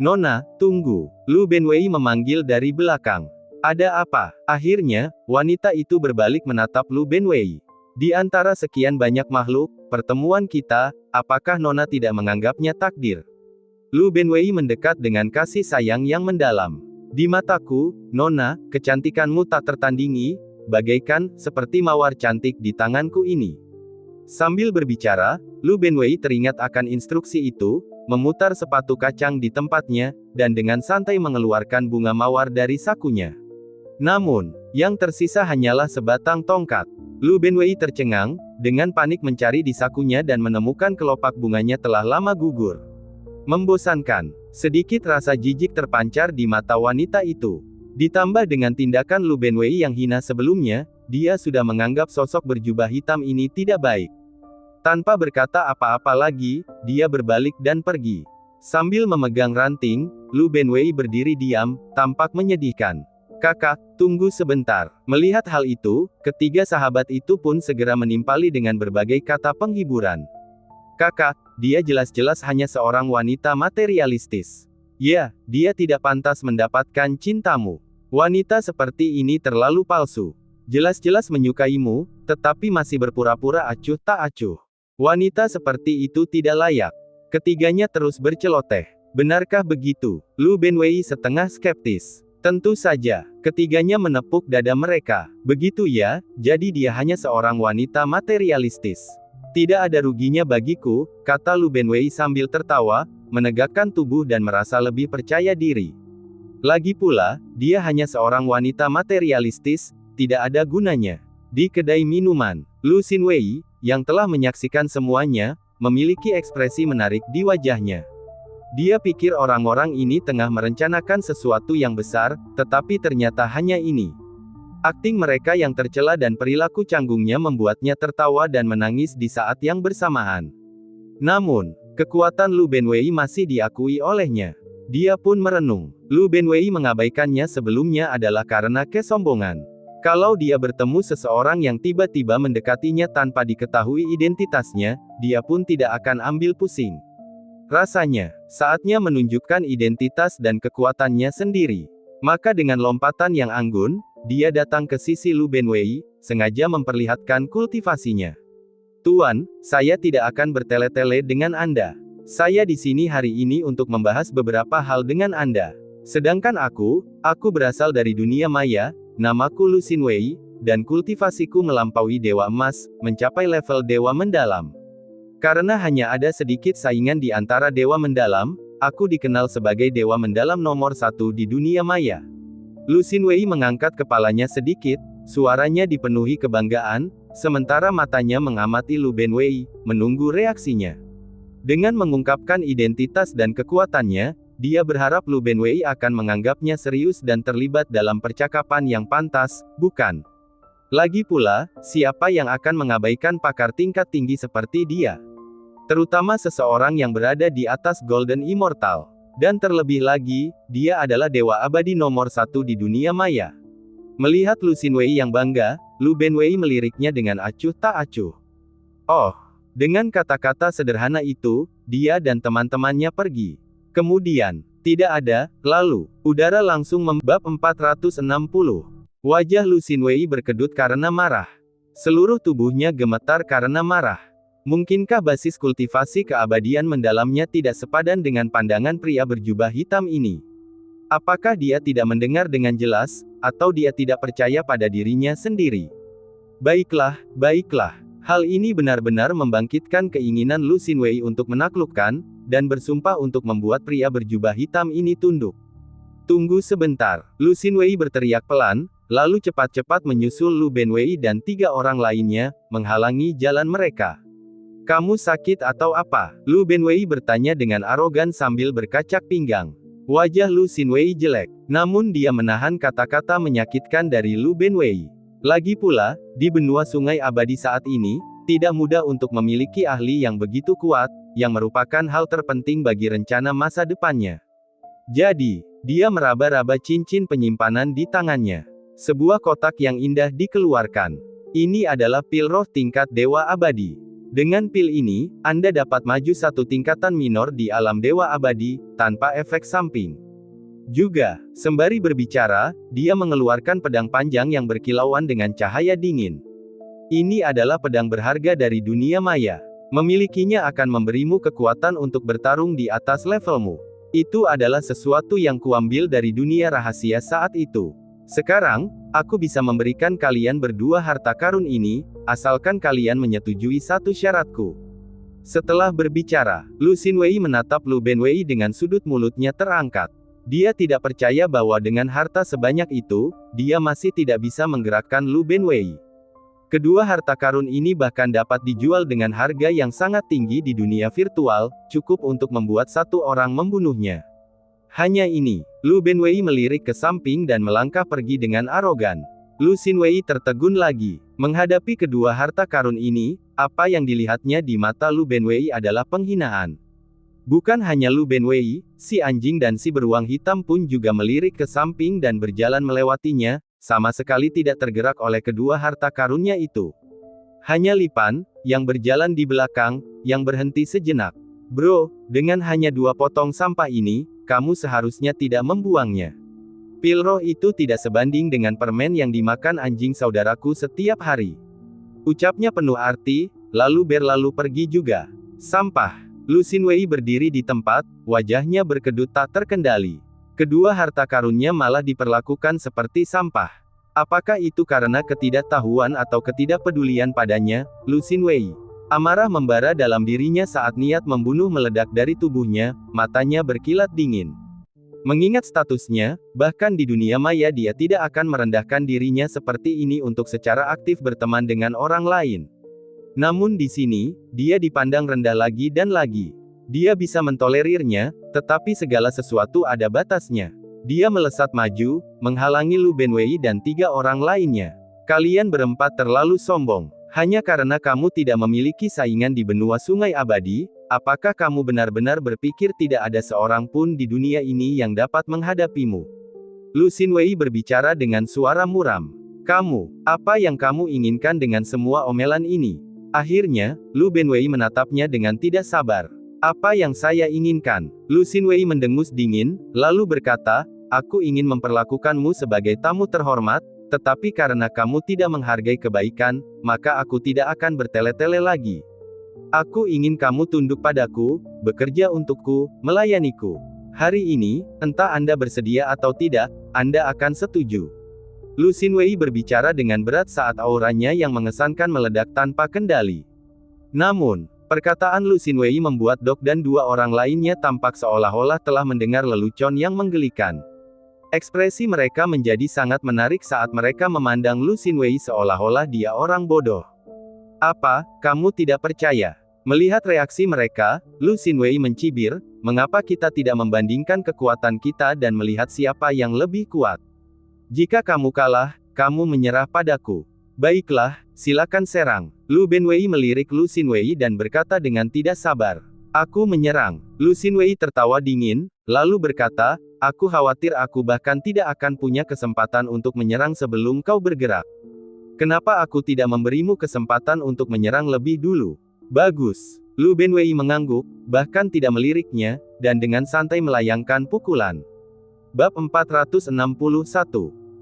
Nona, tunggu. Lu Benwei memanggil dari belakang. Ada apa? Akhirnya, wanita itu berbalik menatap Lu Benwei. Di antara sekian banyak makhluk, pertemuan kita, apakah Nona tidak menganggapnya takdir? Lu Benwei mendekat dengan kasih sayang yang mendalam. Di mataku, Nona, kecantikanmu tak tertandingi, bagaikan, seperti mawar cantik di tanganku ini. Sambil berbicara, Lu Benwei teringat akan instruksi itu, memutar sepatu kacang di tempatnya, dan dengan santai mengeluarkan bunga mawar dari sakunya. Namun, yang tersisa hanyalah sebatang tongkat. Lu Benwei tercengang, dengan panik mencari di sakunya dan menemukan kelopak bunganya telah lama gugur. Membosankan. Sedikit rasa jijik terpancar di mata wanita itu. Ditambah dengan tindakan Lu Benwei yang hina sebelumnya, dia sudah menganggap sosok berjubah hitam ini tidak baik. Tanpa berkata apa-apa lagi, dia berbalik dan pergi. Sambil memegang ranting, Lu Benwei berdiri diam, tampak menyedihkan. Kakak, tunggu sebentar. Melihat hal itu, ketiga sahabat itu pun segera menimpali dengan berbagai kata penghiburan. Kakak, dia jelas-jelas hanya seorang wanita materialistis. Ya, dia tidak pantas mendapatkan cintamu. Wanita seperti ini terlalu palsu. Jelas-jelas menyukaimu, tetapi masih berpura-pura acuh tak acuh. Wanita seperti itu tidak layak. Ketiganya terus berceloteh. Benarkah begitu? Lu Benwei setengah skeptis. Tentu saja, ketiganya menepuk dada mereka. Begitu ya, jadi dia hanya seorang wanita materialistis. Tidak ada ruginya bagiku, kata Lu Benwei sambil tertawa, menegakkan tubuh dan merasa lebih percaya diri. Lagi pula, dia hanya seorang wanita materialistis, tidak ada gunanya. Di kedai minuman, Lu Xinwei, yang telah menyaksikan semuanya, memiliki ekspresi menarik di wajahnya. Dia pikir orang-orang ini tengah merencanakan sesuatu yang besar, tetapi ternyata hanya ini. Akting mereka yang tercela dan perilaku canggungnya membuatnya tertawa dan menangis di saat yang bersamaan. Namun, kekuatan Lu Benwei masih diakui olehnya. Dia pun merenung. Lu Benwei mengabaikannya sebelumnya adalah karena kesombongan. Kalau dia bertemu seseorang yang tiba-tiba mendekatinya tanpa diketahui identitasnya, dia pun tidak akan ambil pusing. Rasanya, saatnya menunjukkan identitas dan kekuatannya sendiri. Maka dengan lompatan yang anggun, dia datang ke sisi Lu Benwei, sengaja memperlihatkan kultivasinya. Tuan, saya tidak akan bertele-tele dengan Anda. Saya di sini hari ini untuk membahas beberapa hal dengan Anda. Sedangkan aku berasal dari dunia maya, namaku Lu Xinwei, dan kultivasiku melampaui Dewa Emas, mencapai level Dewa Mendalam. Karena hanya ada sedikit saingan di antara Dewa Mendalam, aku dikenal sebagai Dewa Mendalam nomor 1 di dunia maya. Lu Xinwei mengangkat kepalanya sedikit, suaranya dipenuhi kebanggaan, sementara matanya mengamati Lu Benwei, menunggu reaksinya. Dengan mengungkapkan identitas dan kekuatannya, dia berharap Lu Benwei akan menganggapnya serius dan terlibat dalam percakapan yang pantas, bukan? Lagi pula, siapa yang akan mengabaikan pakar tingkat tinggi seperti dia? Terutama seseorang yang berada di atas Golden Immortal. Dan terlebih lagi, dia adalah dewa abadi nomor 1 di dunia maya. Melihat Lu Xinwei yang bangga, Lu Benwei meliriknya dengan acuh tak acuh. Oh, dengan kata-kata sederhana itu, dia dan teman-temannya pergi. Kemudian, Tidak ada. Lalu, udara langsung membab 460. Wajah Lu Xinwei berkedut karena marah. Seluruh tubuhnya gemetar karena marah. Mungkinkah basis kultivasi keabadian mendalamnya tidak sepadan dengan pandangan pria berjubah hitam ini? Apakah dia tidak mendengar dengan jelas, atau dia tidak percaya pada dirinya sendiri? Baiklah, baiklah. Hal ini benar-benar membangkitkan keinginan Lu Xinwei untuk menaklukkan, dan bersumpah untuk membuat pria berjubah hitam ini tunduk. Tunggu sebentar. Lu Xinwei berteriak pelan, lalu cepat-cepat menyusul Lu Benwei dan 3 orang lainnya, menghalangi jalan mereka. Kamu sakit atau apa? Lu Benwei bertanya dengan arogan sambil berkacak pinggang. Wajah Lu Xinwei jelek, namun dia menahan kata-kata menyakitkan dari Lu Benwei. Lagi pula, di benua Sungai Abadi saat ini, tidak mudah untuk memiliki ahli yang begitu kuat, yang merupakan hal terpenting bagi rencana masa depannya. Jadi, dia meraba-raba cincin penyimpanan di tangannya. Sebuah kotak yang indah dikeluarkan. Ini adalah pil roh tingkat Dewa Abadi. Dengan pil ini, Anda dapat maju 1 tingkatan minor di alam Dewa Abadi, tanpa efek samping. Juga, sembari berbicara, dia mengeluarkan pedang panjang yang berkilauan dengan cahaya dingin. Ini adalah pedang berharga dari dunia maya. Memilikinya akan memberimu kekuatan untuk bertarung di atas levelmu. Itu adalah sesuatu yang kuambil dari dunia rahasia saat itu. Sekarang, aku bisa memberikan kalian berdua harta karun ini, asalkan kalian menyetujui satu syaratku. Setelah berbicara, Lu Xinwei menatap Lu Benwei dengan sudut mulutnya terangkat. Dia tidak percaya bahwa dengan harta sebanyak itu, dia masih tidak bisa menggerakkan Lu Benwei. Kedua harta karun ini bahkan dapat dijual dengan harga yang sangat tinggi di dunia virtual, cukup untuk membuat 1 orang membunuhnya. Hanya ini, Lu Benwei melirik ke samping dan melangkah pergi dengan arogan. Lu Xinwei tertegun lagi. Menghadapi kedua harta karun ini, apa yang dilihatnya di mata Lu Benwei adalah penghinaan. Bukan hanya Lu Benwei, si anjing dan si beruang hitam pun juga melirik ke samping dan berjalan melewatinya, sama sekali tidak tergerak oleh kedua harta karunnya itu. Hanya Lipan, yang berjalan di belakang, yang berhenti sejenak. Bro, dengan hanya 2 potong sampah ini, kamu seharusnya tidak membuangnya. Pil roh itu tidak sebanding dengan permen yang dimakan anjing saudaraku setiap hari. Ucapnya penuh arti, lalu berlalu pergi juga. Sampah. Lu Xinwei berdiri di tempat, wajahnya berkedut tak terkendali. Kedua harta karunnya malah diperlakukan seperti sampah. Apakah itu karena ketidaktahuan atau ketidakpedulian padanya, Lu Xinwei? Amarah membara dalam dirinya saat niat membunuh meledak dari tubuhnya, matanya berkilat dingin. Mengingat statusnya, bahkan di dunia maya dia tidak akan merendahkan dirinya seperti ini untuk secara aktif berteman dengan orang lain. Namun di sini, dia dipandang rendah lagi dan lagi. Dia bisa mentolerirnya, tetapi segala sesuatu ada batasnya. Dia melesat maju, menghalangi Lu Benwei dan 3 orang lainnya. Kalian berempat terlalu sombong. Hanya karena kamu tidak memiliki saingan di benua Sungai Abadi, apakah kamu benar-benar berpikir tidak ada seorang pun di dunia ini yang dapat menghadapimu? Lu Xinwei berbicara dengan suara muram. Kamu, apa yang kamu inginkan dengan semua omelan ini? Akhirnya, Lu Benwei menatapnya dengan tidak sabar. Apa yang saya inginkan? Lu Xinwei mendengus dingin, lalu berkata, aku ingin memperlakukanmu sebagai tamu terhormat, tetapi karena kamu tidak menghargai kebaikan, maka aku tidak akan bertele-tele lagi. Aku ingin kamu tunduk padaku, bekerja untukku, melayaniku. Hari ini, entah Anda bersedia atau tidak, Anda akan setuju. Lu Xinwei berbicara dengan berat saat auranya yang mengesankan meledak tanpa kendali. Namun, perkataan Lu Xinwei membuat Dok dan 2 orang lainnya tampak seolah-olah telah mendengar lelucon yang menggelikan. Ekspresi mereka menjadi sangat menarik saat mereka memandang Lu Xinwei seolah-olah dia orang bodoh. Apa, kamu tidak percaya? Melihat reaksi mereka, Lu Xinwei mencibir, mengapa kita tidak membandingkan kekuatan kita dan melihat siapa yang lebih kuat? Jika kamu kalah, kamu menyerah padaku. Baiklah, silakan serang. Lu Benwei melirik Lu Xinwei dan berkata dengan tidak sabar. Aku menyerang. Lu Xinwei tertawa dingin, lalu berkata, aku khawatir aku bahkan tidak akan punya kesempatan untuk menyerang sebelum kau bergerak. Kenapa aku tidak memberimu kesempatan untuk menyerang lebih dulu? Bagus. Lu Benwei mengangguk, bahkan tidak meliriknya, dan dengan santai melayangkan pukulan. Bab 461.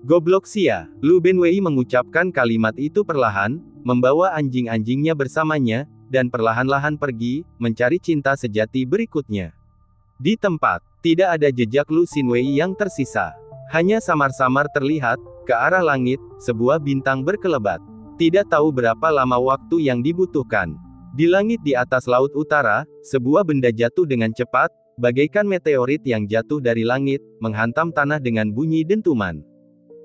Goblok sia. Lu Benwei mengucapkan kalimat itu perlahan, membawa anjing-anjingnya bersamanya, dan perlahan-lahan pergi, mencari cinta sejati berikutnya. Di tempat, tidak ada jejak Lu Xinwei yang tersisa. Hanya samar-samar terlihat, ke arah langit, sebuah bintang berkelebat. Tidak tahu berapa lama waktu yang dibutuhkan. Di langit di atas laut utara, sebuah benda jatuh dengan cepat, bagaikan meteorit yang jatuh dari langit, menghantam tanah dengan bunyi dentuman.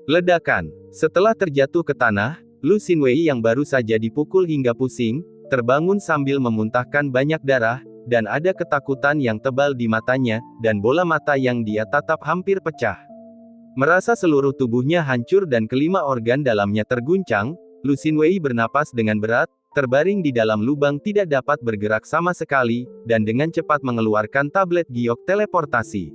Ledakan. Setelah terjatuh ke tanah, Lu Xinwei yang baru saja dipukul hingga pusing, terbangun sambil memuntahkan banyak darah, dan ada ketakutan yang tebal di matanya, dan bola mata yang dia tatap hampir pecah. Merasa seluruh tubuhnya hancur dan kelima organ dalamnya terguncang, Lu Xinwei bernapas dengan berat, terbaring di dalam lubang tidak dapat bergerak sama sekali, dan dengan cepat mengeluarkan tablet giok teleportasi.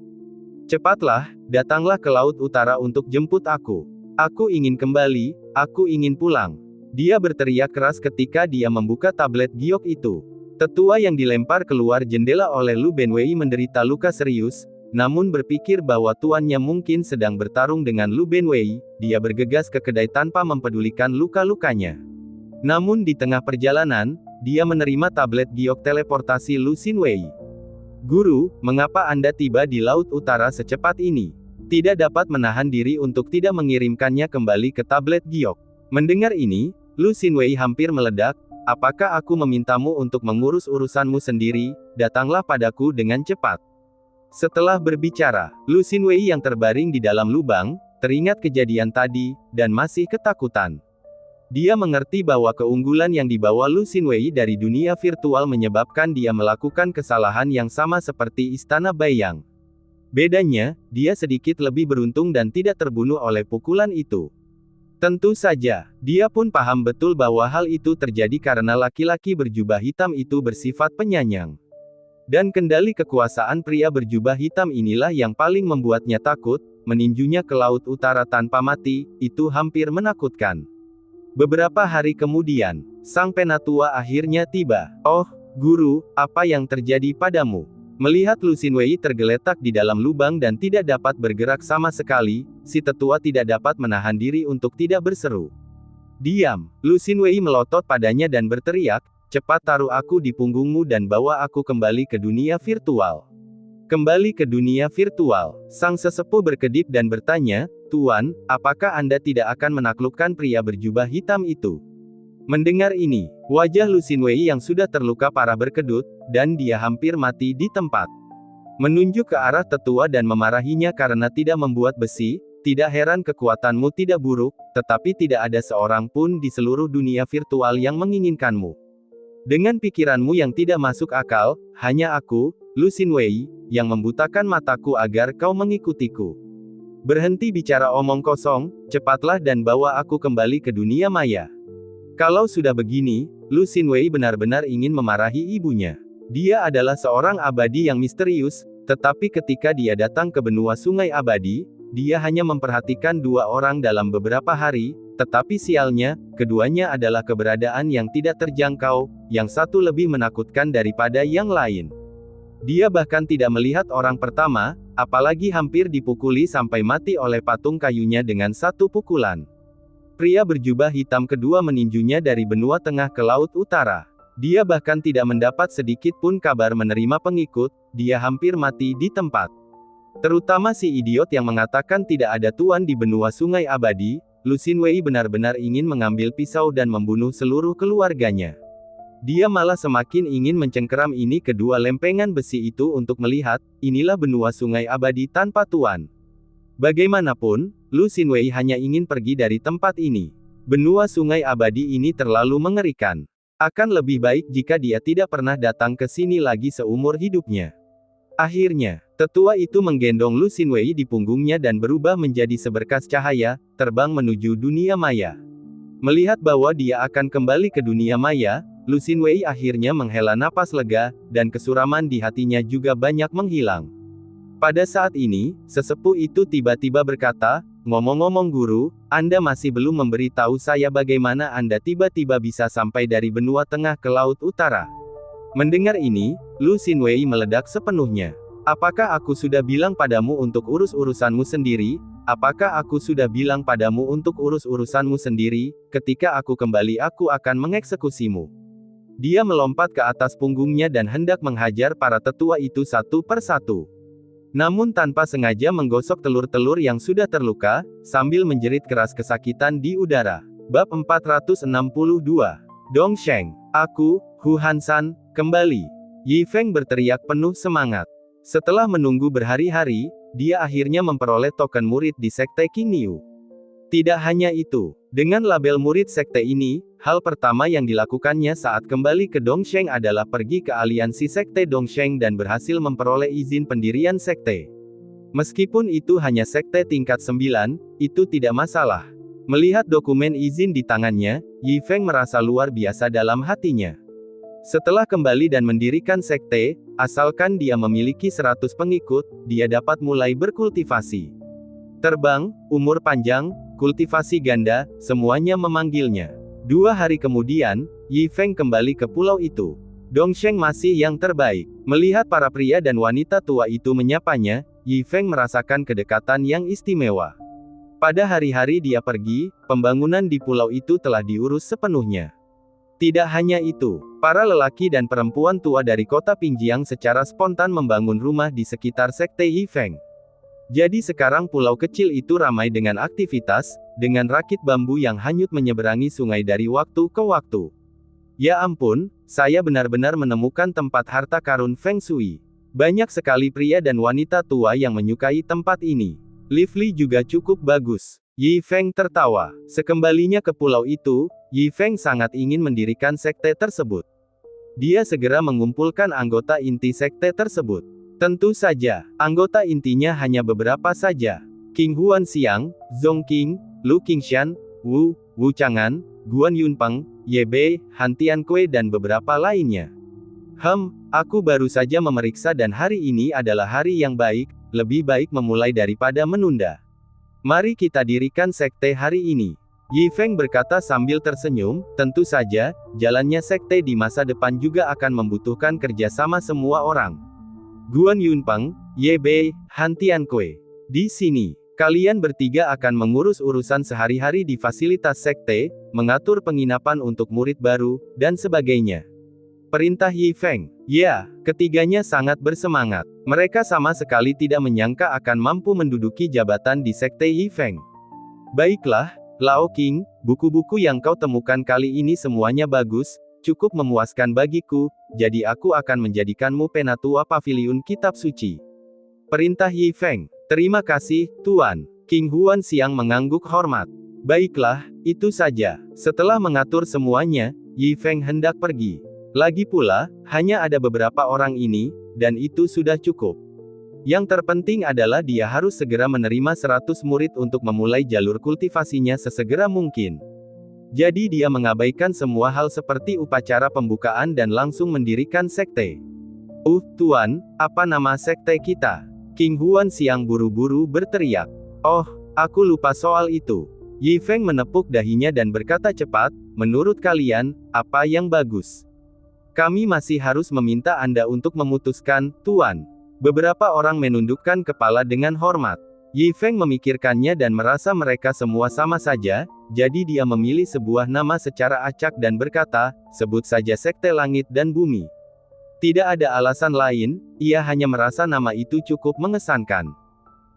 Cepatlah, datanglah ke laut utara untuk jemput aku. Aku ingin kembali, aku ingin pulang. Dia berteriak keras ketika dia membuka tablet giok itu. Tetua yang dilempar keluar jendela oleh Lu Benwei menderita luka serius, namun berpikir bahwa tuannya mungkin sedang bertarung dengan Lu Benwei, dia bergegas ke kedai tanpa mempedulikan luka-lukanya. Namun di tengah perjalanan, dia menerima tablet giok teleportasi Lu Xinwei. Guru, mengapa Anda tiba di laut utara secepat ini? Tidak dapat menahan diri untuk tidak mengirimkannya kembali ke tablet giok. Mendengar ini, Lu Xinwei hampir meledak. Apakah aku memintamu untuk mengurus urusanmu sendiri? Datanglah padaku dengan cepat. Setelah berbicara, Lu Xinwei yang terbaring di dalam lubang, teringat kejadian tadi, dan masih ketakutan. Dia mengerti bahwa keunggulan yang dibawa Lu Xinwei dari dunia virtual menyebabkan dia melakukan kesalahan yang sama seperti Istana Baiyang. Bedanya, dia sedikit lebih beruntung dan tidak terbunuh oleh pukulan itu. Tentu saja, dia pun paham betul bahwa hal itu terjadi karena laki-laki berjubah hitam itu bersifat penyayang. Dan kendali kekuasaan pria berjubah hitam inilah yang paling membuatnya takut, meninjunya ke laut utara tanpa mati, itu hampir menakutkan. Beberapa hari kemudian, sang penatua akhirnya tiba. Oh, guru, apa yang terjadi padamu? Melihat Lu Xinwei tergeletak di dalam lubang dan tidak dapat bergerak sama sekali, si tetua tidak dapat menahan diri untuk tidak berseru. Diam. Lu Xinwei melotot padanya dan berteriak, cepat taruh aku di punggungmu dan bawa aku kembali ke dunia virtual. Kembali ke dunia virtual. Sang sesepuh berkedip dan bertanya, Tuan, apakah Anda tidak akan menaklukkan pria berjubah hitam itu? Mendengar ini, wajah Lu Xinwei yang sudah terluka parah berkedut, dan dia hampir mati di tempat. Menunjuk ke arah tetua dan memarahinya karena tidak membuat besi, tidak heran kekuatanmu tidak buruk, tetapi tidak ada seorang pun di seluruh dunia virtual yang menginginkanmu. Dengan pikiranmu yang tidak masuk akal, hanya aku, Lu Xinwei, yang membutakan mataku agar kau mengikutiku. Berhenti bicara omong kosong, cepatlah dan bawa aku kembali ke dunia maya. Kalau sudah begini, Lu Xinwei benar-benar ingin memarahi ibunya. Dia adalah seorang abadi yang misterius, tetapi ketika dia datang ke benua sungai abadi, dia hanya memperhatikan dua orang dalam beberapa hari, tetapi sialnya, keduanya adalah keberadaan yang tidak terjangkau, yang satu lebih menakutkan daripada yang lain. Dia bahkan tidak melihat orang pertama, apalagi hampir dipukuli sampai mati oleh patung kayunya dengan satu pukulan. Pria berjubah hitam kedua meninjunya dari benua tengah ke laut utara. Dia bahkan tidak mendapat sedikit pun kabar menerima pengikut, dia hampir mati di tempat. Terutama si idiot yang mengatakan tidak ada tuan di benua sungai abadi, Lu Xinwei benar-benar ingin mengambil pisau dan membunuh seluruh keluarganya. Dia malah semakin ingin mencengkeram ini kedua lempengan besi itu untuk melihat, inilah benua sungai abadi tanpa tuan. Bagaimanapun, Lu Xinwei hanya ingin pergi dari tempat ini. Benua sungai abadi ini terlalu mengerikan. Akan lebih baik jika dia tidak pernah datang ke sini lagi seumur hidupnya. Akhirnya, tetua itu menggendong Lu Xinwei di punggungnya dan berubah menjadi seberkas cahaya, terbang menuju dunia maya. Melihat bahwa dia akan kembali ke dunia maya, Lu Xinwei akhirnya menghela napas lega, dan kesuraman di hatinya juga banyak menghilang. Pada saat ini, sesepuh itu tiba-tiba berkata, ngomong-ngomong guru, Anda masih belum memberitahu saya bagaimana Anda tiba-tiba bisa sampai dari benua tengah ke laut utara. Mendengar ini, Lu Xinwei meledak sepenuhnya. Apakah aku sudah bilang padamu untuk urus-urusanmu sendiri? Apakah aku sudah bilang padamu untuk urus-urusanmu sendiri? Ketika aku kembali aku akan mengeksekusimu. Dia melompat ke atas punggungnya dan hendak menghajar para tetua itu satu persatu. Namun tanpa sengaja menggosok telur-telur yang sudah terluka, sambil menjerit keras kesakitan di udara. Bab 462. Dongsheng. Aku, Hu Hansan, kembali. Yi Feng berteriak penuh semangat. Setelah menunggu berhari-hari, dia akhirnya memperoleh token murid di Sekte Qingniu. Tidak hanya itu, dengan label murid sekte ini, hal pertama yang dilakukannya saat kembali ke Dongsheng adalah pergi ke aliansi Sekte Dongsheng dan berhasil memperoleh izin pendirian sekte. Meskipun itu hanya sekte tingkat 9, itu tidak masalah. Melihat dokumen izin di tangannya, Yi Feng merasa luar biasa dalam hatinya. Setelah kembali dan mendirikan sekte, asalkan dia memiliki 100 pengikut, dia dapat mulai berkultivasi. Terbang, umur panjang, kultivasi ganda, semuanya memanggilnya. 2 hari kemudian, Yi Feng kembali ke pulau itu. Dongsheng masih yang terbaik. Melihat para pria dan wanita tua itu menyapanya, Yi Feng merasakan kedekatan yang istimewa. Pada hari-hari dia pergi, pembangunan di pulau itu telah diurus sepenuhnya. Tidak hanya itu, para lelaki dan perempuan tua dari kota Pingjiang secara spontan membangun rumah di sekitar sekte Yi Feng. Jadi sekarang pulau kecil itu ramai dengan aktivitas, dengan rakit bambu yang hanyut menyeberangi sungai dari waktu ke waktu. Ya ampun, saya benar-benar menemukan tempat harta karun Feng Shui. Banyak sekali pria dan wanita tua yang menyukai tempat ini. Lively juga cukup bagus. Yi Feng tertawa. Sekembalinya ke pulau itu, Yi Feng sangat ingin mendirikan sekte tersebut. Dia segera mengumpulkan anggota inti sekte tersebut. Tentu saja, anggota intinya hanya beberapa saja. King Huan Xiang, Zhong Qing, Lu Qingshan, Wu Chang'an, Guan Yunpeng, Ye Bei, Han Tiankui dan beberapa lainnya. Aku baru saja memeriksa dan hari ini adalah hari yang baik, lebih baik memulai daripada menunda. Mari kita dirikan sekte hari ini. Yi Feng berkata sambil tersenyum, tentu saja, jalannya sekte di masa depan juga akan membutuhkan kerjasama semua orang. Guan Yunpeng, Ye Bei, Han Tiankui. Di sini, kalian bertiga akan mengurus urusan sehari-hari di fasilitas sekte, mengatur penginapan untuk murid baru, dan sebagainya. Perintah Yi Feng. Ya, ketiganya sangat bersemangat. Mereka sama sekali tidak menyangka akan mampu menduduki jabatan di sekte Yi Feng. Baiklah, Lao King, buku-buku yang kau temukan kali ini semuanya bagus, cukup memuaskan bagiku, jadi aku akan menjadikanmu penatua paviliun kitab suci. Perintah Yi Feng. Terima kasih, Tuan. King Huan Xiang mengangguk hormat. Baiklah, itu saja. Setelah mengatur semuanya, Yi Feng hendak pergi. Lagi pula, hanya ada beberapa orang ini, dan itu sudah cukup. Yang terpenting adalah dia harus segera menerima 100 murid untuk memulai jalur kultivasinya sesegera mungkin. Jadi dia mengabaikan semua hal seperti upacara pembukaan dan langsung mendirikan sekte. Tuan, apa nama sekte kita? King Huan Xiang buru-buru berteriak. Oh, aku lupa soal itu. Yi Feng menepuk dahinya dan berkata cepat, menurut kalian, apa yang bagus? Kami masih harus meminta Anda untuk memutuskan, Tuan. Beberapa orang menundukkan kepala dengan hormat. Yi Feng memikirkannya dan merasa mereka semua sama saja, jadi dia memilih sebuah nama secara acak dan berkata, sebut saja Sekte Langit dan Bumi. Tidak ada alasan lain, ia hanya merasa nama itu cukup mengesankan.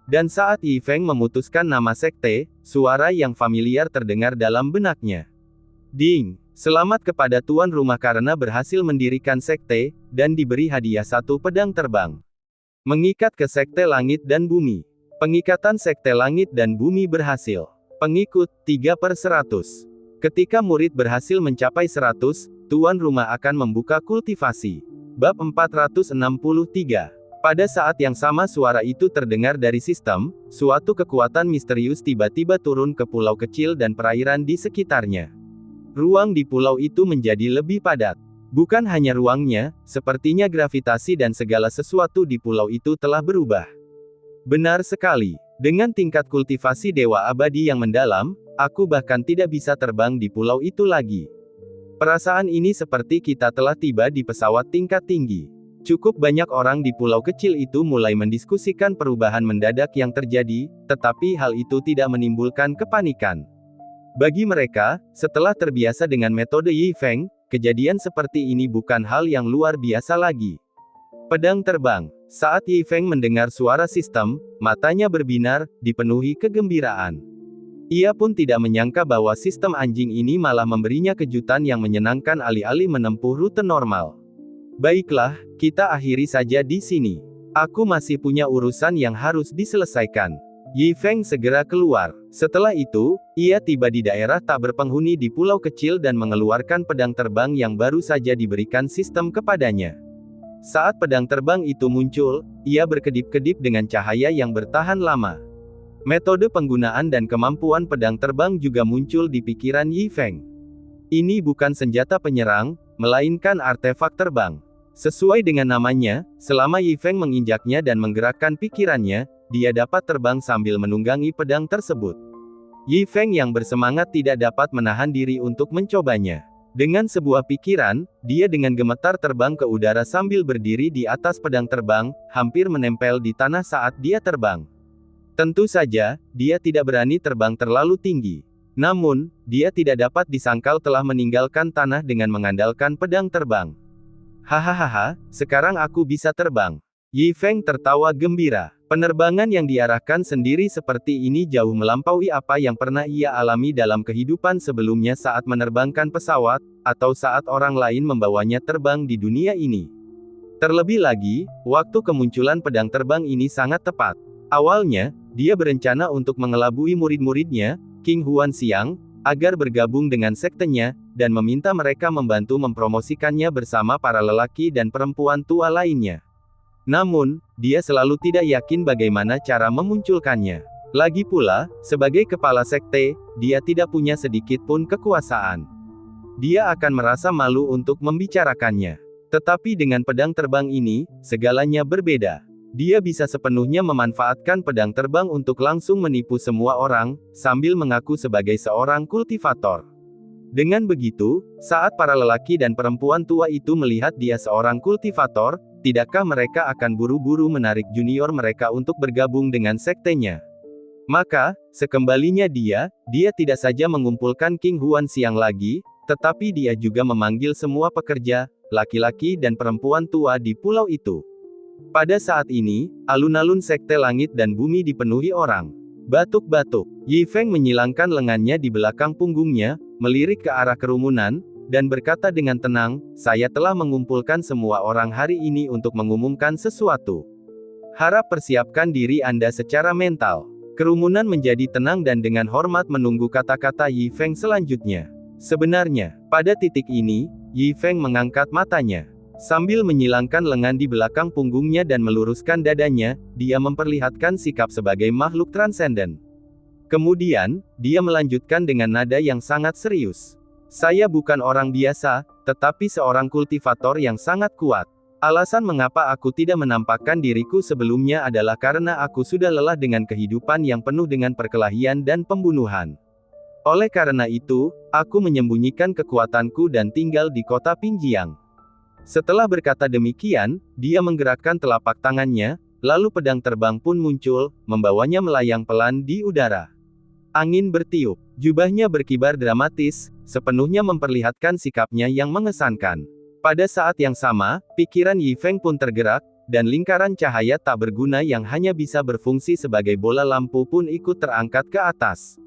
Dan saat Yi Feng memutuskan nama sekte, suara yang familiar terdengar dalam benaknya. Ding! Selamat kepada tuan rumah karena berhasil mendirikan sekte, dan diberi hadiah 1 pedang terbang. Mengikat ke Sekte Langit dan Bumi. Pengikatan Sekte Langit dan Bumi berhasil. Pengikut, 3/100. Ketika murid berhasil mencapai 100, tuan rumah akan membuka kultivasi. Bab 463. Pada saat yang sama suara itu terdengar dari sistem, suatu kekuatan misterius tiba-tiba turun ke pulau kecil dan perairan di sekitarnya. Ruang di pulau itu menjadi lebih padat. Bukan hanya ruangnya, sepertinya gravitasi dan segala sesuatu di pulau itu telah berubah. Benar sekali. Dengan tingkat kultivasi Dewa Abadi yang mendalam, aku bahkan tidak bisa terbang di pulau itu lagi. Perasaan ini seperti kita telah tiba di pesawat tingkat tinggi. Cukup banyak orang di pulau kecil itu mulai mendiskusikan perubahan mendadak yang terjadi, tetapi hal itu tidak menimbulkan kepanikan. Bagi mereka, setelah terbiasa dengan metode Yi Feng, kejadian seperti ini bukan hal yang luar biasa lagi. Pedang terbang. Saat Yi Feng mendengar suara sistem, matanya berbinar, dipenuhi kegembiraan. Ia pun tidak menyangka bahwa sistem anjing ini malah memberinya kejutan yang menyenangkan alih-alih menempuh rute normal. Baiklah, kita akhiri saja di sini. Aku masih punya urusan yang harus diselesaikan. Yi Feng segera keluar. Setelah itu, ia tiba di daerah tak berpenghuni di pulau kecil dan mengeluarkan pedang terbang yang baru saja diberikan sistem kepadanya. Saat pedang terbang itu muncul, ia berkedip-kedip dengan cahaya yang bertahan lama. Metode penggunaan dan kemampuan pedang terbang juga muncul di pikiran Yi Feng. Ini bukan senjata penyerang, melainkan artefak terbang. Sesuai dengan namanya, selama Yi Feng menginjaknya dan menggerakkan pikirannya, dia dapat terbang sambil menunggangi pedang tersebut. Yi Feng yang bersemangat tidak dapat menahan diri untuk mencobanya. Dengan sebuah pikiran, dia dengan gemetar terbang ke udara sambil berdiri di atas pedang terbang, hampir menempel di tanah saat dia terbang. Tentu saja, dia tidak berani terbang terlalu tinggi. Namun, dia tidak dapat disangkal telah meninggalkan tanah dengan mengandalkan pedang terbang. Hahaha, sekarang aku bisa terbang. Yi Feng tertawa gembira. Penerbangan yang diarahkan sendiri seperti ini jauh melampaui apa yang pernah ia alami dalam kehidupan sebelumnya saat menerbangkan pesawat, atau saat orang lain membawanya terbang di dunia ini. Terlebih lagi, waktu kemunculan pedang terbang ini sangat tepat. Awalnya, dia berencana untuk mengelabui murid-muridnya, King Huanxiang, agar bergabung dengan sektenya, dan meminta mereka membantu mempromosikannya bersama para lelaki dan perempuan tua lainnya. Namun, dia selalu tidak yakin bagaimana cara memunculkannya. Lagi pula, sebagai kepala sekte, dia tidak punya sedikit pun kekuasaan. Dia akan merasa malu untuk membicarakannya. Tetapi dengan pedang terbang ini, segalanya berbeda. Dia bisa sepenuhnya memanfaatkan pedang terbang untuk langsung menipu semua orang, sambil mengaku sebagai seorang kultivator. Dengan begitu, saat para lelaki dan perempuan tua itu melihat dia seorang kultivator, tidakkah mereka akan buru-buru menarik junior mereka untuk bergabung dengan sektenya? Maka, sekembalinya dia tidak saja mengumpulkan King Huanxiang lagi, tetapi dia juga memanggil semua pekerja, laki-laki dan perempuan tua di pulau itu. Pada saat ini, alun-alun sekte langit dan bumi dipenuhi orang. Batuk-batuk. Yi Feng menyilangkan lengannya di belakang punggungnya, melirik ke arah kerumunan, dan berkata dengan tenang, "Saya telah mengumpulkan semua orang hari ini untuk mengumumkan sesuatu. Harap persiapkan diri Anda secara mental." Kerumunan menjadi tenang dan dengan hormat menunggu kata-kata Yi Feng selanjutnya. Sebenarnya, pada titik ini, Yi Feng mengangkat matanya. Sambil menyilangkan lengan di belakang punggungnya dan meluruskan dadanya, dia memperlihatkan sikap sebagai makhluk transenden. Kemudian, dia melanjutkan dengan nada yang sangat serius. "Saya bukan orang biasa, tetapi seorang kultivator yang sangat kuat. Alasan mengapa aku tidak menampakkan diriku sebelumnya adalah karena aku sudah lelah dengan kehidupan yang penuh dengan perkelahian dan pembunuhan. Oleh karena itu, aku menyembunyikan kekuatanku dan tinggal di kota Pingjiang." Setelah berkata demikian, dia menggerakkan telapak tangannya, lalu pedang terbang pun muncul, membawanya melayang pelan di udara. Angin bertiup, jubahnya berkibar dramatis, sepenuhnya memperlihatkan sikapnya yang mengesankan. Pada saat yang sama, pikiran Yi Feng pun tergerak, dan lingkaran cahaya tak berguna yang hanya bisa berfungsi sebagai bola lampu pun ikut terangkat ke atas.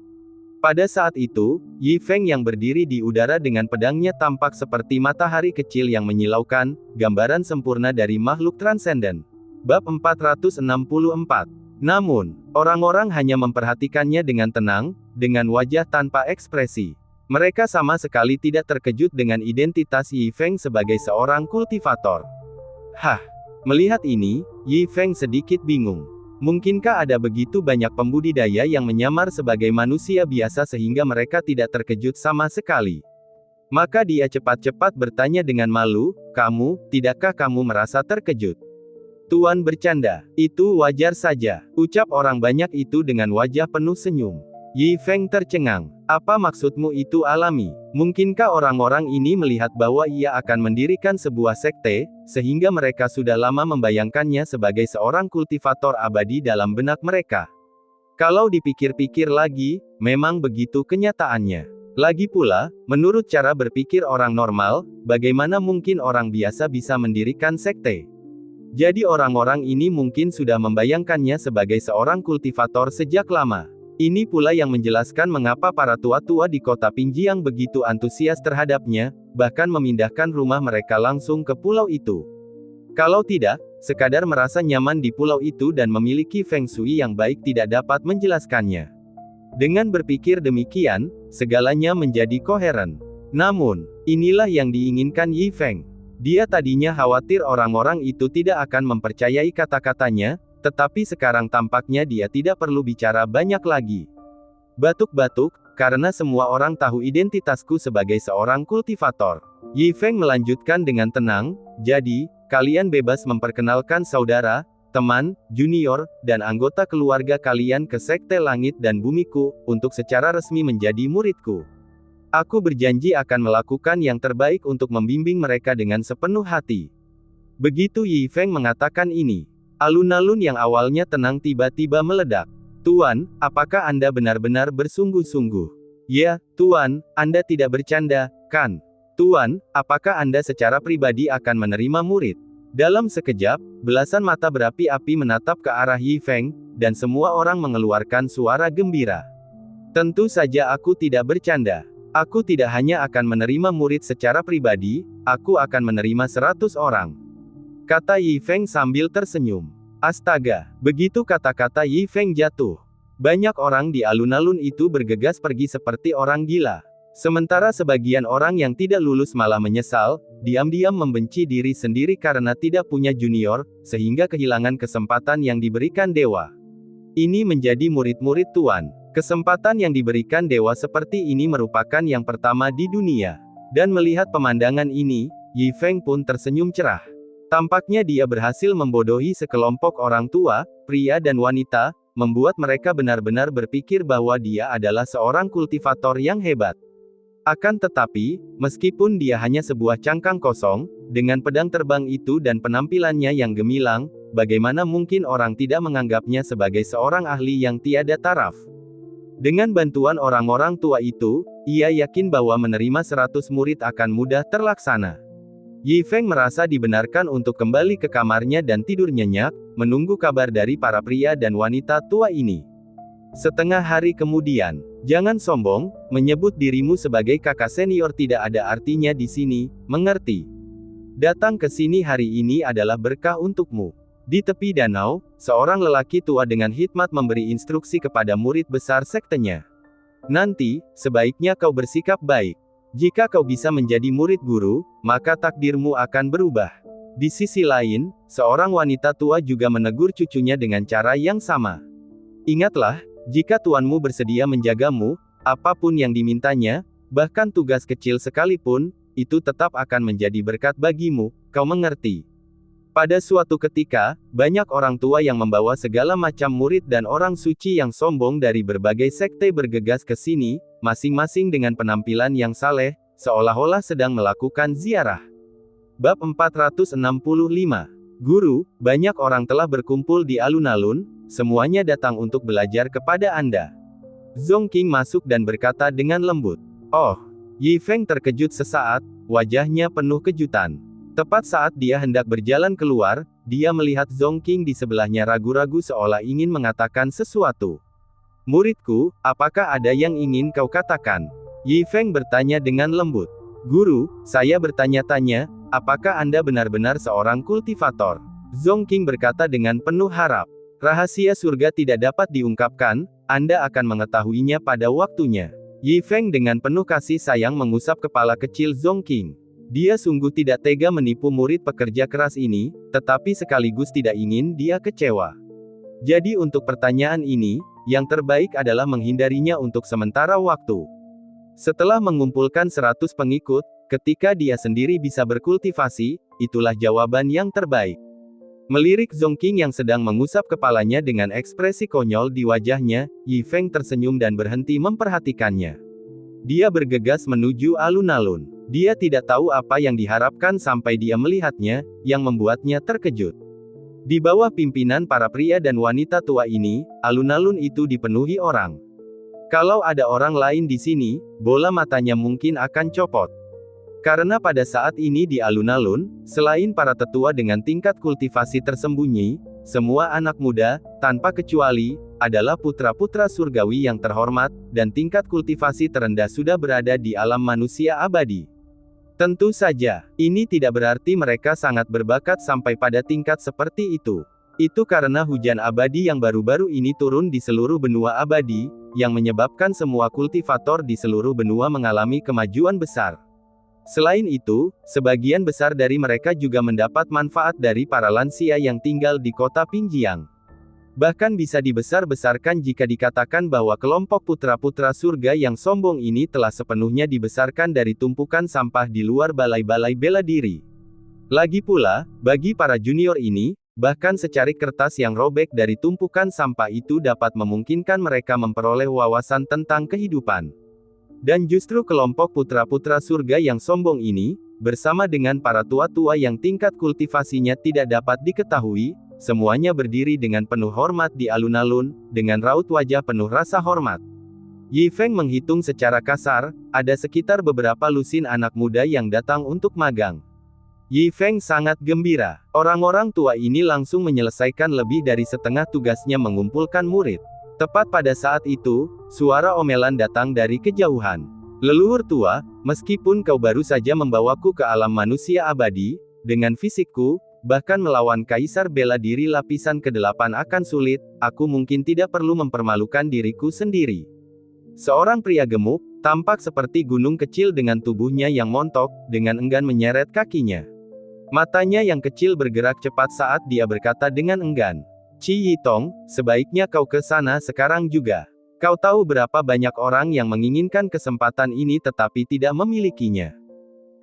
Pada saat itu, Yi Feng yang berdiri di udara dengan pedangnya tampak seperti matahari kecil yang menyilaukan, gambaran sempurna dari makhluk transenden. Bab 464. Namun, orang-orang hanya memperhatikannya dengan tenang, dengan wajah tanpa ekspresi. Mereka sama sekali tidak terkejut dengan identitas Yi Feng sebagai seorang kultivator. Hah! Melihat ini, Yi Feng sedikit bingung. Mungkinkah ada begitu banyak pembudidaya yang menyamar sebagai manusia biasa sehingga mereka tidak terkejut sama sekali? Maka dia cepat-cepat bertanya dengan malu, tidakkah kamu merasa terkejut?" "Tuan bercanda, itu wajar saja," ucap orang banyak itu dengan wajah penuh senyum. Yi Feng tercengang. Apa maksudmu itu alami? Mungkinkah orang-orang ini melihat bahwa ia akan mendirikan sebuah sekte, sehingga mereka sudah lama membayangkannya sebagai seorang kultivator abadi dalam benak mereka? Kalau dipikir-pikir lagi, memang begitu kenyataannya. Lagi pula, menurut cara berpikir orang normal, bagaimana mungkin orang biasa bisa mendirikan sekte? Jadi orang-orang ini mungkin sudah membayangkannya sebagai seorang kultivator sejak lama. Ini pula yang menjelaskan mengapa para tua-tua di kota Pinjiang begitu antusias terhadapnya, bahkan memindahkan rumah mereka langsung ke pulau itu. Kalau tidak, sekadar merasa nyaman di pulau itu dan memiliki feng shui yang baik tidak dapat menjelaskannya. Dengan berpikir demikian, segalanya menjadi koheren. Namun, inilah yang diinginkan Yi Feng. Dia tadinya khawatir orang-orang itu tidak akan mempercayai kata-katanya, tetapi sekarang tampaknya dia tidak perlu bicara banyak lagi. Batuk-batuk, karena semua orang tahu identitasku sebagai seorang kultivator. Yi Feng melanjutkan dengan tenang, jadi, kalian bebas memperkenalkan saudara, teman, junior, dan anggota keluarga kalian ke Sekte Langit dan Bumiku, untuk secara resmi menjadi muridku. Aku berjanji akan melakukan yang terbaik untuk membimbing mereka dengan sepenuh hati. Begitu Yi Feng mengatakan ini, alun-alun yang awalnya tenang tiba-tiba meledak. Tuan, apakah Anda benar-benar bersungguh-sungguh? Ya, Tuan, Anda tidak bercanda, kan? Tuan, apakah Anda secara pribadi akan menerima murid? Dalam sekejap, belasan mata berapi-api menatap ke arah Yi Feng, dan semua orang mengeluarkan suara gembira. Tentu saja aku tidak bercanda. Aku tidak hanya akan menerima murid secara pribadi, aku akan menerima 100 orang. Kata Yi Feng sambil tersenyum. Astaga, begitu kata-kata Yi Feng jatuh. Banyak orang di alun-alun itu bergegas pergi seperti orang gila. Sementara sebagian orang yang tidak lulus malah menyesal, diam-diam membenci diri sendiri karena tidak punya junior, sehingga kehilangan kesempatan yang diberikan dewa. Ini menjadi murid-murid Tuan. Kesempatan yang diberikan dewa seperti ini merupakan yang pertama di dunia. Dan melihat pemandangan ini, Yi Feng pun tersenyum cerah. Tampaknya dia berhasil membodohi sekelompok orang tua, pria dan wanita, membuat mereka benar-benar berpikir bahwa dia adalah seorang kultivator yang hebat. Akan tetapi, meskipun dia hanya sebuah cangkang kosong, dengan pedang terbang itu dan penampilannya yang gemilang, bagaimana mungkin orang tidak menganggapnya sebagai seorang ahli yang tiada taraf? Dengan bantuan orang-orang tua itu, ia yakin bahwa menerima 100 murid akan mudah terlaksana. Yi Feng merasa dibenarkan untuk kembali ke kamarnya dan tidur nyenyak, menunggu kabar dari para pria dan wanita tua ini. Setengah hari kemudian, jangan sombong, menyebut dirimu sebagai kakak senior tidak ada artinya di sini, mengerti? Datang ke sini hari ini adalah berkah untukmu. Di tepi danau, seorang lelaki tua dengan hikmat memberi instruksi kepada murid besar sektenya. Nanti, sebaiknya kau bersikap baik. Jika kau bisa menjadi murid guru, maka takdirmu akan berubah. Di sisi lain, seorang wanita tua juga menegur cucunya dengan cara yang sama. Ingatlah, jika tuanmu bersedia menjagamu, apapun yang dimintanya, bahkan tugas kecil sekalipun, itu tetap akan menjadi berkat bagimu, kau mengerti? Pada suatu ketika, banyak orang tua yang membawa segala macam murid dan orang suci yang sombong dari berbagai sekte bergegas ke sini, masing-masing dengan penampilan yang saleh, seolah-olah sedang melakukan ziarah. Bab 465. Guru, banyak orang telah berkumpul di alun-alun, semuanya datang untuk belajar kepada Anda. Zong Qing masuk dan berkata dengan lembut. Oh, Yi Feng terkejut sesaat, wajahnya penuh kejutan. Tepat saat dia hendak berjalan keluar, dia melihat Zong Qing di sebelahnya ragu-ragu seolah ingin mengatakan sesuatu. Muridku, apakah ada yang ingin kau katakan? Yi Feng bertanya dengan lembut. Guru, saya bertanya-tanya, apakah Anda benar-benar seorang kultivator? Zong Qing berkata dengan penuh harap. Rahasia surga tidak dapat diungkapkan, Anda akan mengetahuinya pada waktunya. Yi Feng dengan penuh kasih sayang mengusap kepala kecil Zong Qing. Dia sungguh tidak tega menipu murid pekerja keras ini, tetapi sekaligus tidak ingin dia kecewa. Jadi untuk pertanyaan ini, yang terbaik adalah menghindarinya untuk sementara waktu. Setelah mengumpulkan 100 pengikut, ketika dia sendiri bisa berkultivasi, itulah jawaban yang terbaik. Melirik Zongqing yang sedang mengusap kepalanya dengan ekspresi konyol di wajahnya, Yi Feng tersenyum dan berhenti memperhatikannya. Dia bergegas menuju alun-alun. Dia tidak tahu apa yang diharapkan sampai dia melihatnya, yang membuatnya terkejut. Di bawah pimpinan para pria dan wanita tua ini, alun-alun itu dipenuhi orang. Kalau ada orang lain di sini, bola matanya mungkin akan copot. Karena pada saat ini di alun-alun, selain para tetua dengan tingkat kultivasi tersembunyi, semua anak muda, tanpa kecuali, adalah putra-putra surgawi yang terhormat, dan tingkat kultivasi terendah sudah berada di alam manusia abadi. Tentu saja, ini tidak berarti mereka sangat berbakat sampai pada tingkat seperti itu. Itu karena hujan abadi yang baru-baru ini turun di seluruh benua abadi, yang menyebabkan semua kultivator di seluruh benua mengalami kemajuan besar. Selain itu, sebagian besar dari mereka juga mendapat manfaat dari para lansia yang tinggal di kota Pinjiang. Bahkan bisa dibesar-besarkan jika dikatakan bahwa kelompok putra-putra surga yang sombong ini telah sepenuhnya dibesarkan dari tumpukan sampah di luar balai-balai bela diri. Lagi pula, bagi para junior ini, bahkan secarik kertas yang robek dari tumpukan sampah itu dapat memungkinkan mereka memperoleh wawasan tentang kehidupan. Dan justru kelompok putra-putra surga yang sombong ini, bersama dengan para tua-tua yang tingkat kultivasinya tidak dapat diketahui, semuanya berdiri dengan penuh hormat di alun-alun, dengan raut wajah penuh rasa hormat. Yi Feng menghitung secara kasar, ada sekitar beberapa lusin anak muda yang datang untuk magang. Yi Feng sangat gembira. Orang-orang tua ini langsung menyelesaikan lebih dari setengah tugasnya mengumpulkan murid. Tepat pada saat itu, suara omelan datang dari kejauhan. Leluhur tua, meskipun kau baru saja membawaku ke alam manusia abadi, dengan fisikku, bahkan melawan kaisar bela diri lapisan ke-8 akan sulit, aku mungkin tidak perlu mempermalukan diriku sendiri. Seorang pria gemuk, tampak seperti gunung kecil dengan tubuhnya yang montok, dengan enggan menyeret kakinya. Matanya yang kecil bergerak cepat saat dia berkata dengan enggan. Qi Yitong, sebaiknya kau ke sana sekarang juga. Kau tahu berapa banyak orang yang menginginkan kesempatan ini tetapi tidak memilikinya.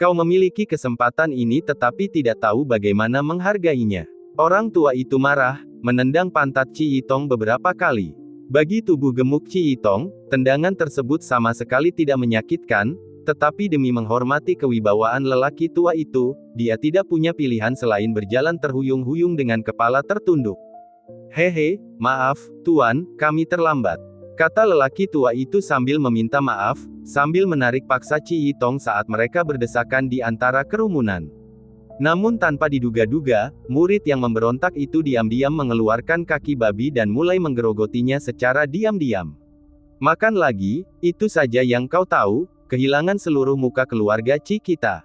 Kau memiliki kesempatan ini tetapi tidak tahu bagaimana menghargainya. Orang tua itu marah, menendang pantat Qi Yitong beberapa kali. Bagi tubuh gemuk Qi Yitong, tendangan tersebut sama sekali tidak menyakitkan, tetapi demi menghormati kewibawaan lelaki tua itu, dia tidak punya pilihan selain berjalan terhuyung-huyung dengan kepala tertunduk. Hehe, maaf, Tuan, kami terlambat. Kata lelaki tua itu sambil meminta maaf, sambil menarik paksa Qi Yitong saat mereka berdesakan di antara kerumunan. Namun tanpa diduga-duga, murid yang memberontak itu diam-diam mengeluarkan kaki babi dan mulai menggerogotinya secara diam-diam. Makan lagi, itu saja yang kau tahu, kehilangan seluruh muka keluarga Qi kita.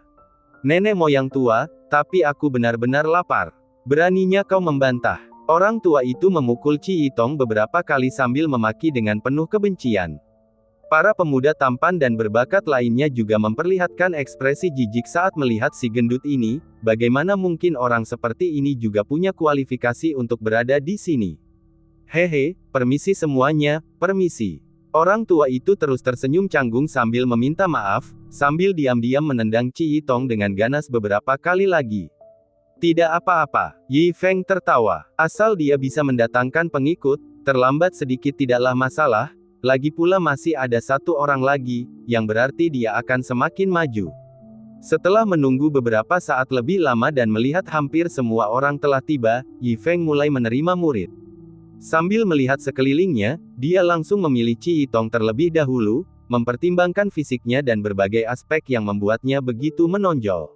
Nenek moyang tua, tapi aku benar-benar lapar. Beraninya kau membantah. Orang tua itu memukul Qi Yitong beberapa kali sambil memaki dengan penuh kebencian. Para pemuda tampan dan berbakat lainnya juga memperlihatkan ekspresi jijik saat melihat si gendut ini, bagaimana mungkin orang seperti ini juga punya kualifikasi untuk berada di sini. Hehe, permisi semuanya, permisi. Orang tua itu terus tersenyum canggung sambil meminta maaf, sambil diam-diam menendang Qi Yitong dengan ganas beberapa kali lagi. Tidak apa-apa, Yi Feng tertawa. Asal dia bisa mendatangkan pengikut, terlambat sedikit tidaklah masalah, lagi pula masih ada satu orang lagi, yang berarti dia akan semakin maju. Setelah menunggu beberapa saat lebih lama dan melihat hampir semua orang telah tiba, Yi Feng mulai menerima murid. Sambil melihat sekelilingnya, dia langsung memilih Qi Yitong terlebih dahulu, mempertimbangkan fisiknya dan berbagai aspek yang membuatnya begitu menonjol.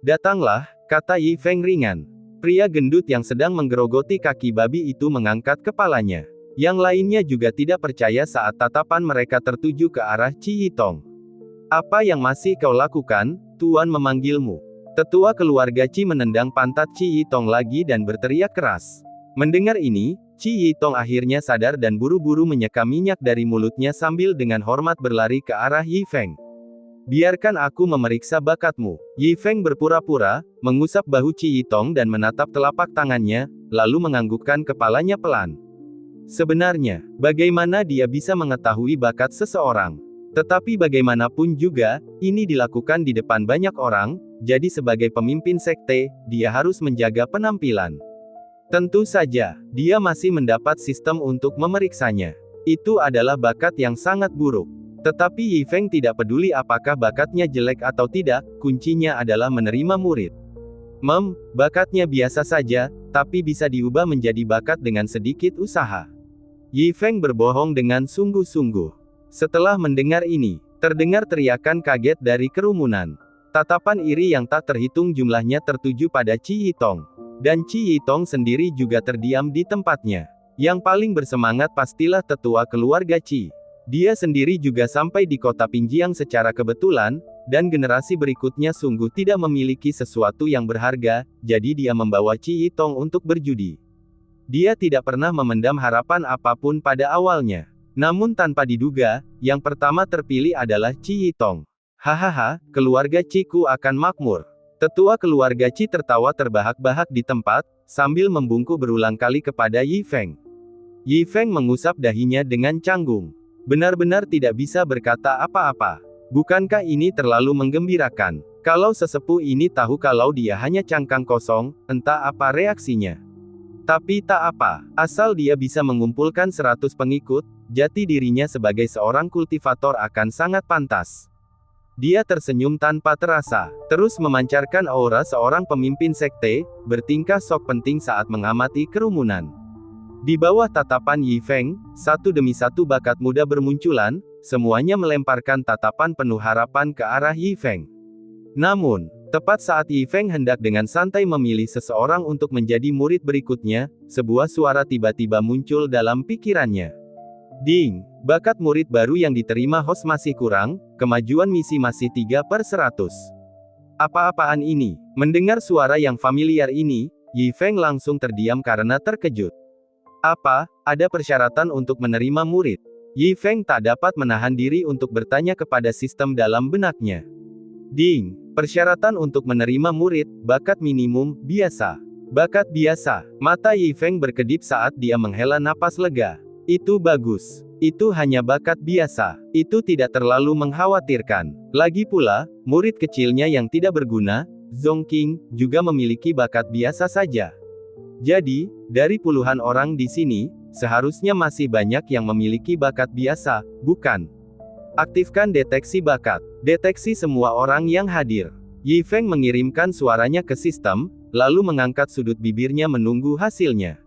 Datanglah, kata Yi Feng ringan. Pria gendut yang sedang menggerogoti kaki babi itu mengangkat kepalanya. Yang lainnya juga tidak percaya saat tatapan mereka tertuju ke arah Qi Yitong. Apa yang masih kau lakukan? Tuan memanggilmu. Tetua keluarga Qi menendang pantat Qi Yitong lagi dan berteriak keras. Mendengar ini, Qi Yitong akhirnya sadar dan buru-buru menyeka minyak dari mulutnya sambil dengan hormat berlari ke arah Yi Feng. Biarkan aku memeriksa bakatmu. Yi Feng berpura-pura, mengusap bahu Qi Yitong dan menatap telapak tangannya, lalu menganggukkan kepalanya pelan. Sebenarnya, bagaimana dia bisa mengetahui bakat seseorang? Tetapi bagaimanapun juga, ini dilakukan di depan banyak orang, jadi sebagai pemimpin sekte, dia harus menjaga penampilan. Tentu saja, dia masih mendapat sistem untuk memeriksanya. Itu adalah bakat yang sangat buruk. Tetapi Yi Feng tidak peduli apakah bakatnya jelek atau tidak, kuncinya adalah menerima murid. Bakatnya biasa saja, tapi bisa diubah menjadi bakat dengan sedikit usaha. Yi Feng berbohong dengan sungguh-sungguh. Setelah mendengar ini, terdengar teriakan kaget dari kerumunan. Tatapan iri yang tak terhitung jumlahnya tertuju pada Qi Yitong. Dan Qi Yitong sendiri juga terdiam di tempatnya. Yang paling bersemangat pastilah tetua keluarga Qi. Dia sendiri juga sampai di kota Pinjiang secara kebetulan, dan generasi berikutnya sungguh tidak memiliki sesuatu yang berharga, jadi dia membawa Qi Yitong untuk berjudi. Dia tidak pernah memendam harapan apapun pada awalnya. Namun tanpa diduga, yang pertama terpilih adalah Qi Yitong. Hahaha, keluarga Qi-ku akan makmur. Tetua keluarga Qi tertawa terbahak-bahak di tempat, sambil membungkuk berulang kali kepada Yi Feng. Yi Feng mengusap dahinya dengan canggung. Benar-benar tidak bisa berkata apa-apa. Bukankah ini terlalu menggembirakan? Kalau sesepuh ini tahu kalau dia hanya cangkang kosong, entah apa reaksinya. Tapi tak apa, asal dia bisa mengumpulkan 100 pengikut, jati dirinya sebagai seorang kultivator akan sangat pantas. Dia tersenyum tanpa terasa, terus memancarkan aura seorang pemimpin sekte, bertingkah sok penting saat mengamati kerumunan. Di bawah tatapan Yi Feng, satu demi satu bakat muda bermunculan, semuanya melemparkan tatapan penuh harapan ke arah Yi Feng. Namun, tepat saat Yi Feng hendak dengan santai memilih seseorang untuk menjadi murid berikutnya, sebuah suara tiba-tiba muncul dalam pikirannya. Ding! Bakat murid baru yang diterima host masih kurang, kemajuan misi masih 3/100. Apa-apaan ini? Mendengar suara yang familiar ini, Yi Feng langsung terdiam karena terkejut. Apa, ada persyaratan untuk menerima murid? Yi Feng tak dapat menahan diri untuk bertanya kepada sistem dalam benaknya. Ding! Persyaratan untuk menerima murid, bakat minimum, biasa. Bakat biasa. Mata Yi Feng berkedip saat dia menghela napas lega. Itu bagus. Itu hanya bakat biasa. Itu tidak terlalu mengkhawatirkan. Lagi pula, murid kecilnya yang tidak berguna, Zong Qing, juga memiliki bakat biasa saja. Jadi, dari puluhan orang di sini, seharusnya masih banyak yang memiliki bakat biasa, bukan? Aktifkan deteksi bakat. Deteksi semua orang yang hadir. Yi Feng mengirimkan suaranya ke sistem, lalu mengangkat sudut bibirnya menunggu hasilnya.